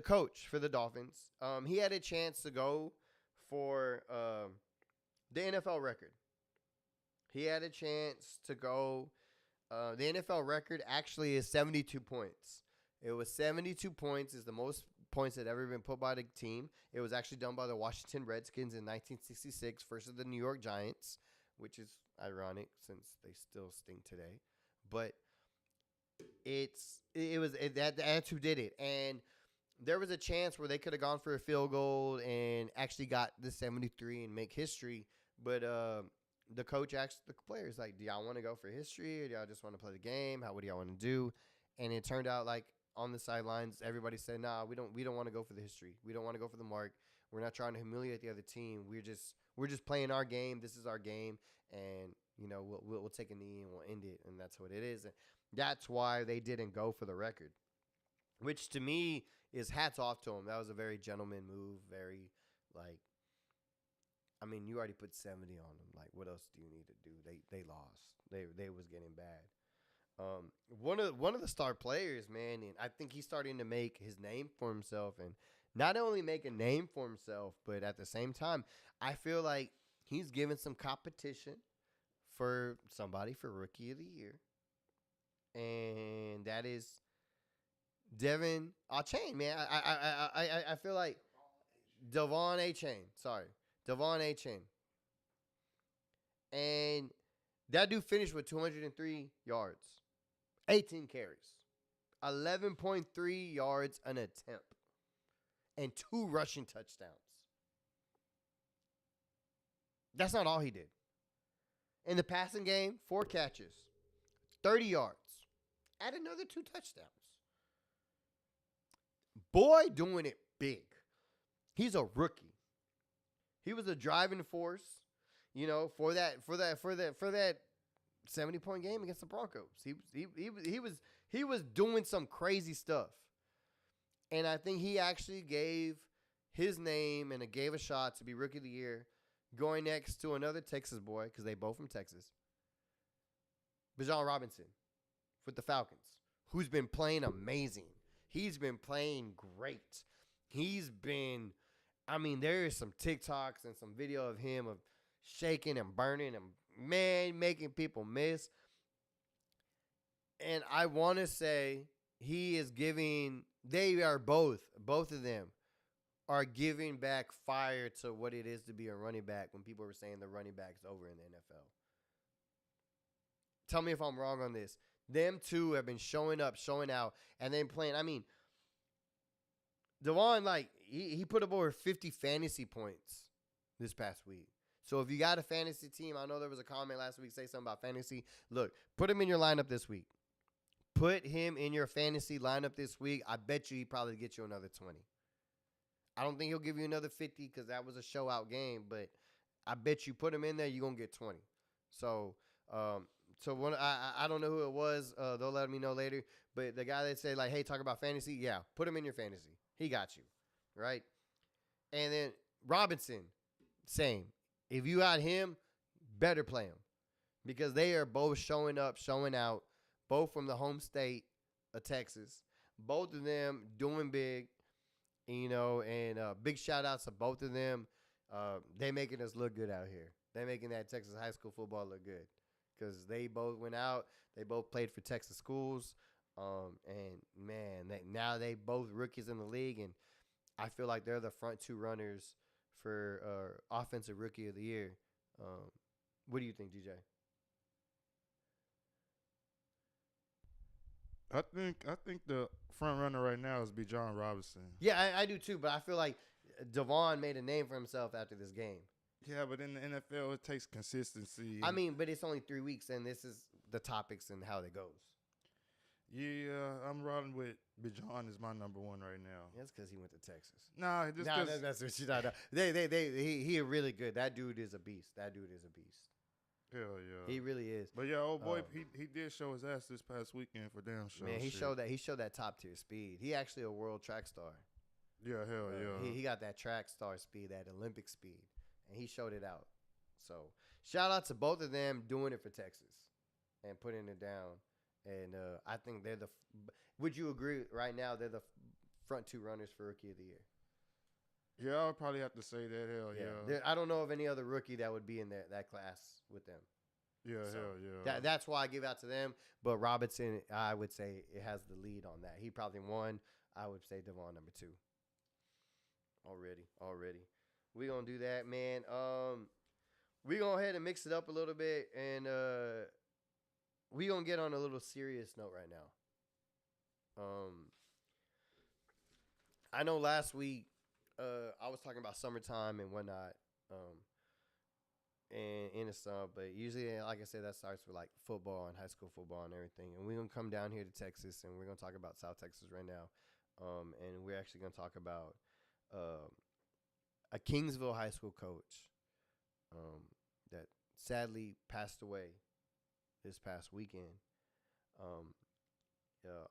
coach for the Dolphins, he had a chance to go for the NFL record. He had a chance to go. The NFL record actually is 72 points. It was 72 points, is the most points that ever been put by the team. It was actually done by the Washington Redskins in 1966 versus the New York Giants, which is ironic since they still stink today. But that's who did it. And there was a chance where they could have gone for a field goal and actually got the 73 and make history. But the coach asked the players, like, do y'all want to go for history or do y'all just want to play the game? What do y'all want to do? And it turned out like on the sidelines, everybody said, nah, we don't want to go for the history. We don't want to go for the mark. We're not trying to humiliate the other team. We're just playing our game. This is our game. And, you know, we'll take a knee and we'll end it. And that's what it is. And that's why they didn't go for the record, which to me is hats off to them. That was a very gentleman move. Very, like, I mean, you already put 70 on them. Like, what else do you need to do? They lost. They was getting bad. One of the star players, man, and I think he's starting to make his name for himself, and not only make a name for himself, but at the same time, I feel like he's given some competition for somebody for Rookie of the Year, and that is Devon Achane, man. I feel like Devon Achane. Sorry, Devon Achane, and that dude finished with 203 yards. 18 carries, 11.3 yards an attempt, and 2 rushing touchdowns. That's not all he did. In the passing game, 4 catches, 30 yards, add another 2 touchdowns. Boy, doing it big. He's a rookie. He was a driving force. You know, for that 70-point game against the Broncos. He was doing some crazy stuff. And I think he actually gave his name and it gave a shot to be Rookie of the Year, going next to another Texas boy, because they both from Texas, Bijan Robinson with the Falcons, who's been playing amazing. He's been playing great. There is some TikToks and some video of him of shaking and burning and, man, making people miss. And I want to say they are both of them are giving back fire to what it is to be a running back when people were saying the running back's over in the NFL. Tell me if I'm wrong on this. Them two have been showing up, showing out, and then playing. Devon, he put up over 50 fantasy points this past week. So if you got a fantasy team, I know there was a comment last week say something about fantasy. Look, put him in your lineup this week. Put him in your fantasy lineup this week. I bet you he probably get you another 20. I don't think he'll give you another 50 because that was a show-out game, but I bet you put him in there, you're going to get 20. So, I don't know who it was. They'll let me know later. But the guy that said, hey, talk about fantasy, yeah, put him in your fantasy. He got you, right? And then Robinson, same. If you got him, better play him because they are both showing up, showing out, both from the home state of Texas. Both of them doing big, and big shout-outs to both of them. They making us look good out here. They making that Texas high school football look good because they both went out. They both played for Texas schools. And, man, now they both rookies in the league, and I feel like they're the front two runners for Offensive Rookie of the Year. What do you think, DJ? I think the front runner right now is Bijan Robinson. Yeah, I do too, but I feel like Devon made a name for himself after this game. Yeah, but in the NFL, it takes consistency. But it's only 3 weeks, and this is the topics and how it goes. Yeah, I'm rolling with Bijan is my number one right now. That's because he went to Texas. Nah, that's what you know. He really good. That dude is a beast. Hell yeah, he really is. But yeah, old boy, he did show his ass this past weekend for damn sure. Man, he showed that top tier speed. He actually a world track star. Yeah, hell yeah. He got that track star speed, that Olympic speed, and he showed it out. So shout out to both of them doing it for Texas and putting it down. And I think they're would you agree right now they're the front two runners for Rookie of the Year? Yeah, I would probably have to say that. Hell yeah. I don't know of any other rookie that would be in that class with them. Yeah, so hell yeah. That's why I give out to them. But Robinson, I would say it has the lead on that. He probably won. I would say Devon number 2. Already. We gonna do that, man. We gonna go ahead and mix it up a little bit, and we gonna get on a little serious note right now. I know last week I was talking about summertime and whatnot, and in the summer, but usually, like I said, that starts with like football and high school football and everything. And we're gonna come down here to Texas, and we're gonna talk about South Texas right now, and we're actually gonna talk about a Kingsville high school coach that sadly passed away this past weekend.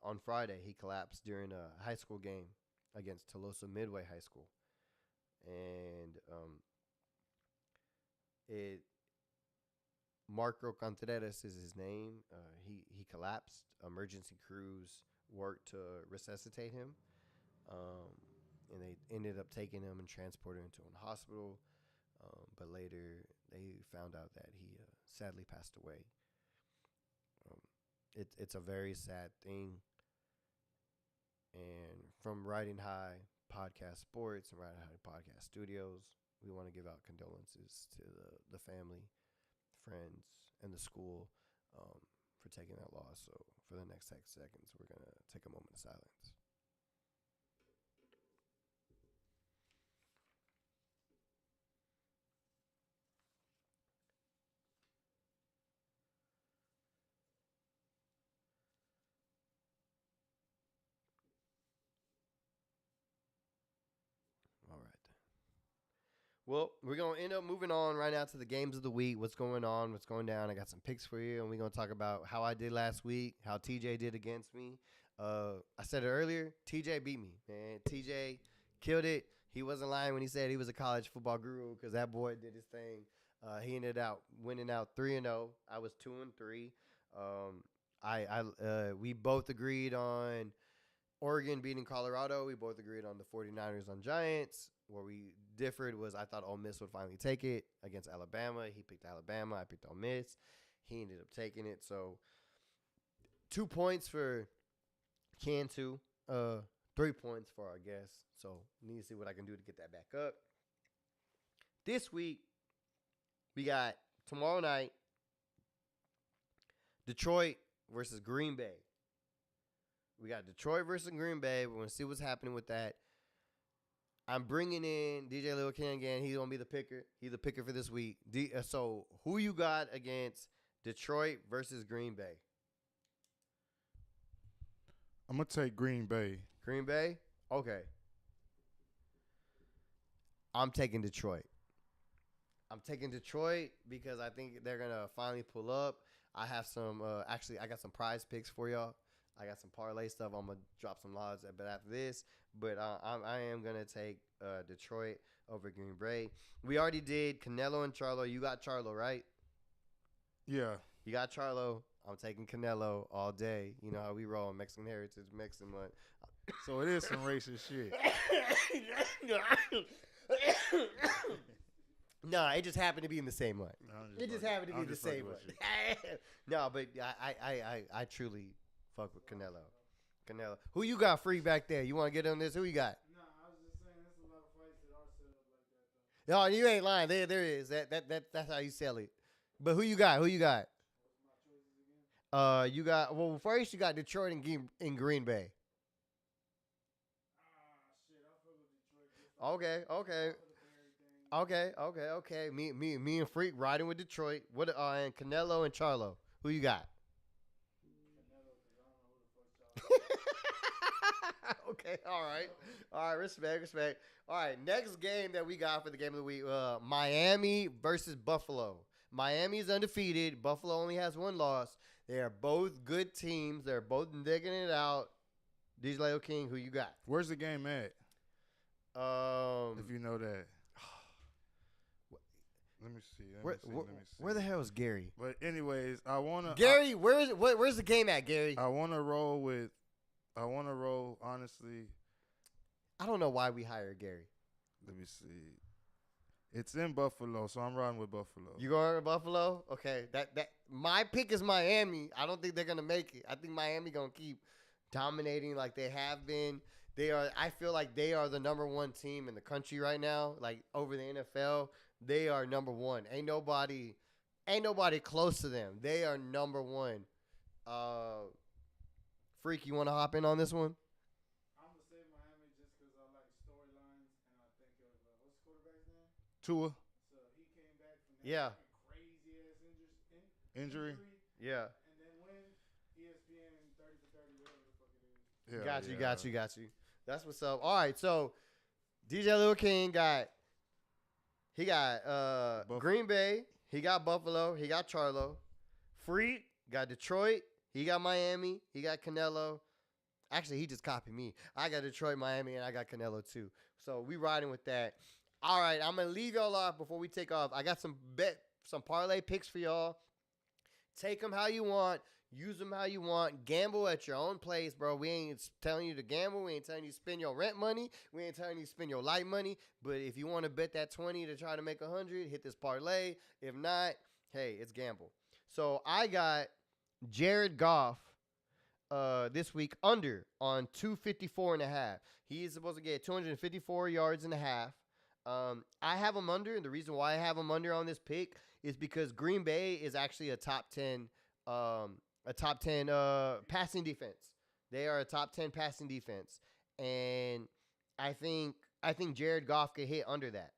On Friday, he collapsed during a high school game against Tolosa Midway High School. And Marco Contreras is his name. He collapsed. Emergency crews worked to resuscitate him. And they ended up taking him and transporting him to a hospital. But later, they found out that he sadly passed away. It's a very sad thing. And from Ridin High Podcast Sports and Ridin High Podcast Studios, we want to give out condolences to the family, friends, and the school for taking that loss. So for the next 6 seconds, we're going to take a moment of silence. Well, we're going to end up moving on right now to the games of the week. What's going on? What's going down? I got some picks for you, and we're going to talk about how I did last week, how TJ did against me. I said it earlier. TJ beat me, man. TJ killed it. He wasn't lying when he said he was a college football guru because that boy did his thing. He ended out winning out 3-0. I was 2-3. We both agreed on Oregon beating Colorado. We both agreed on the 49ers on Giants. Where we differed was I thought Ole Miss would finally take it against Alabama. He picked Alabama. I picked Ole Miss. He ended up taking it. So 2 points for Cantu. 3 points for our guest. So need to see what I can do to get that back up. This week, we got tomorrow night, Detroit versus Green Bay. We got Detroit versus Green Bay. We're going to see what's happening with that. I'm bringing in DJ Lil King again. He's going to be the picker. He's the picker for this week. So who you got against Detroit versus Green Bay? I'm going to take Green Bay. Green Bay? Okay. I'm taking Detroit. I'm taking Detroit because I think they're going to finally pull up. I have some, I got some prize picks for y'all. I got some parlay stuff. I'm going to drop some odds but after this. But I am going to take Detroit over Green Bay. We already did Canelo and Charlo. You got Charlo, right? Yeah. You got Charlo. I'm taking Canelo all day. You know how we roll. Mexican heritage, Mexican month. So it is some racist shit. No, it just happened to be in the same one. It just happened to be the same one. No, but I truly fuck with Canelo. Canelo. Who you got free back there? You want to get on this? Who you got? Nah, I was just saying there's a lot of fights that are set up like that, though. No, you ain't lying. There is. That's how you sell it. But who you got? Who you got? What's my choices again? You got first you got Detroit and Green Bay. Shit, I fuck with Detroit. Just off Okay. of the Barry thing. Okay. Me and Freak riding with Detroit. What and Canelo and Charlo. Who you got? Canelo, 'cause I don't know who the fuck Charlo is. Okay, all right, respect. All right, next game that we got for the game of the week, Miami versus Buffalo. Miami's undefeated. Buffalo only has one loss. They are both good teams. They're both digging it out. DJ Leo King, who you got? Where's the game at? If you know that. Let me see. Where the hell is Gary? But anyways, I wanna Gary, where's the game at, Gary? I wanna roll honestly. I don't know why we hired Gary. Let me see. It's in Buffalo, so I'm riding with Buffalo. You going to Buffalo? Okay. That my pick is Miami. I don't think they're gonna make it. I think Miami gonna keep dominating like they have been. I feel like they are the number one team in the country right now. Like over the NFL, they are number one. Ain't nobody close to them. They are number one. Freak, you want to hop in on this one? I'm going to say Miami just because I like storylines and I think of, what's the quarterback's name? Tua. So he came back from that Yeah. crazy-ass Injury. Yeah. and then win ESPN 30 for 30, whatever the fuck it is. Yeah, Got you. That's what's up. All right, so DJ Lil King got Green Bay, he got Buffalo, he got Charlo. Freak got Detroit, he got Miami, he got Canelo. Actually, he just copied me. I got Detroit, Miami, and I got Canelo too. So we riding with that. All right, I'm gonna leave y'all off before we take off. I got some parlay picks for y'all. Take them how you want. Use them how you want. Gamble at your own place, bro. We ain't telling you to gamble. We ain't telling you to spend your rent money. We ain't telling you to spend your light money. But if you want to bet that 20 to try to make 100, hit this parlay. If not, hey, it's gamble. So I got Jared Goff this week under on 254.5. He is supposed to get 254 yards and a half. I have him under, and the reason why I have him under on this pick is because Green Bay is actually a top 10 passing defense. They are a top 10 passing defense, and I think Jared Goff could hit under that.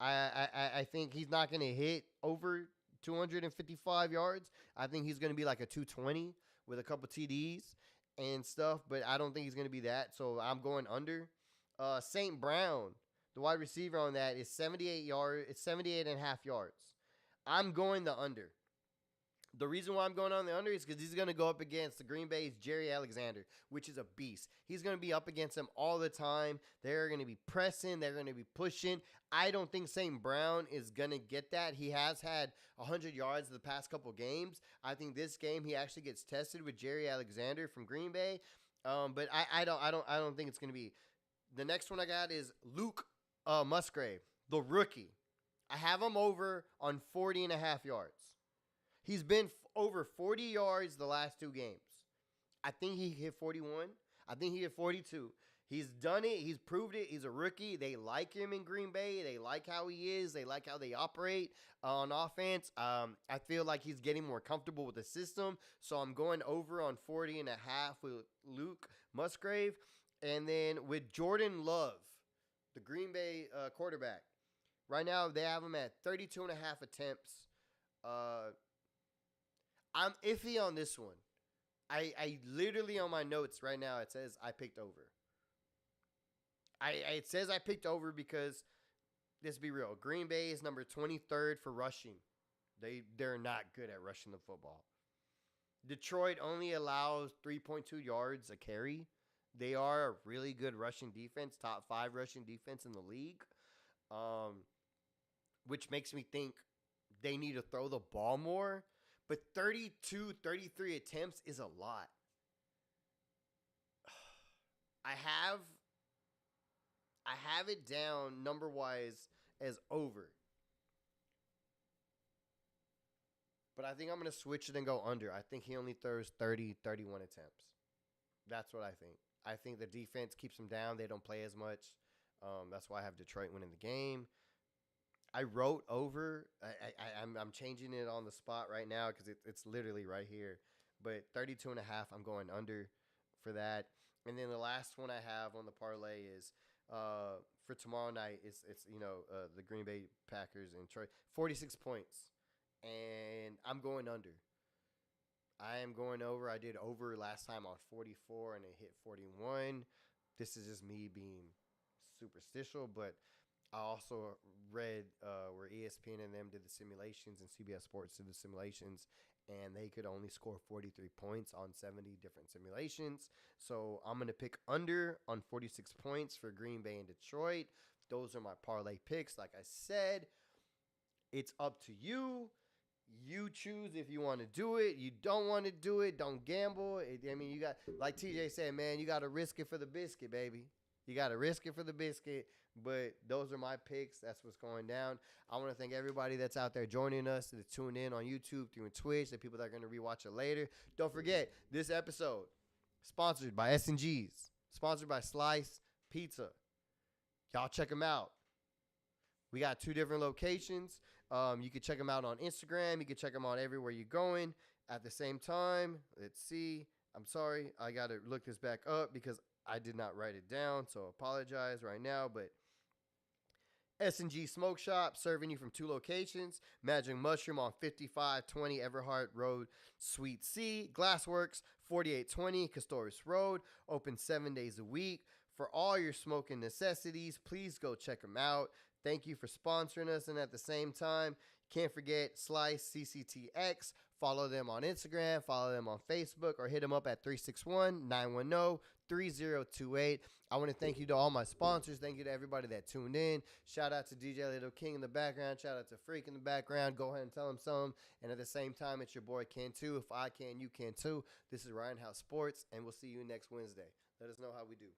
I think he's not going to hit over 255 yards. I think he's going to be like a 220 with a couple TDs and stuff, but I don't think he's going to be that. So I'm going under. St. Brown The wide receiver on that is 78 yards. It's 78 and a half yards. I'm going the under. The reason why I'm going on the under is because he's going to go up against the Green Bay's Jerry Alexander, which is a beast. He's going to be up against him all the time. They're going to be pressing. They're going to be pushing. I don't think St. Brown is going to get that. He has had 100 yards the past couple games. I think this game he actually gets tested with Jerry Alexander from Green Bay. But I don't think it's going to be. The next one I got is Luke Musgrave, the rookie. I have him over on 40 and a half yards. He's been over 40 yards the last 2 games. I think he hit 41. I think he hit 42. He's done it. He's proved it. He's a rookie. They like him in Green Bay. They like how he is. They like how they operate on offense. I feel like he's getting more comfortable with the system. So I'm going over on 40 and a half with Luke Musgrave. And then with Jordan Love, the Green Bay quarterback. Right now they have him at 32 and a half attempts. I'm iffy on this one. I literally on my notes right now it says I picked over. It says I picked over because let's be real. Green Bay is number 23rd for rushing. They're not good at rushing the football. Detroit only allows 3.2 yards a carry. They are a really good rushing defense, top 5 rushing defense in the league, which makes me think they need to throw the ball more. But 32, 33 attempts is a lot. I have it down number-wise as over. But I think I'm going to switch it and go under. I think he only throws 30, 31 attempts. That's what I think. I think the defense keeps them down. They don't play as much. That's why I have Detroit winning the game. I wrote over. I'm changing it on the spot right now because it's literally right here. But 32 and a half, I'm going under for that. And then the last one I have on the parlay is for tomorrow night. It's the Green Bay Packers and Detroit, 46 points, and I'm going under. I am going over. I did over last time on 44 and it hit 41. This is just me being superstitial, but I also read where ESPN and them did the simulations and CBS Sports did the simulations, and they could only score 43 points on 70 different simulations. So I'm going to pick under on 46 points for Green Bay and Detroit. Those are my parlay picks. Like I said, it's up to you. You choose if you want to do it. You don't want to do it. Don't gamble. You got, like TJ said, man, you got to risk it for the biscuit, baby. You got to risk it for the biscuit. But those are my picks. That's what's going down. I want to thank everybody that's out there joining us, to tune in on YouTube, through Twitch, the people that are going to rewatch it later. Don't forget, this episode sponsored by S&G's, sponsored by Slice Pizza. Y'all check them out. We got 2 different locations. You can check them out on Instagram. You can check them out everywhere you're going. At the same time, let's see. I'm sorry. I got to look this back up because I did not write it down, so apologize right now. But S&G Smoke Shop, serving you from 2 locations. Magic Mushroom on 5520 Everhart Road, Suite C. Glassworks, 4820 Castoris Road, open 7 days a week. For all your smoking necessities, please go check them out. Thank you for sponsoring us. And at the same time, can't forget Slice CCTX. Follow them on Instagram, follow them on Facebook, or hit them up at 361-910-3028. I want to thank you to all my sponsors. Thank you to everybody that tuned in. Shout out to DJ Little King in the background. Shout out to Freak in the background. Go ahead and tell them something. And at the same time, it's your boy Ken too. If I can, you can too. This is Ryan House Sports, and we'll see you next Wednesday. Let us know how we do.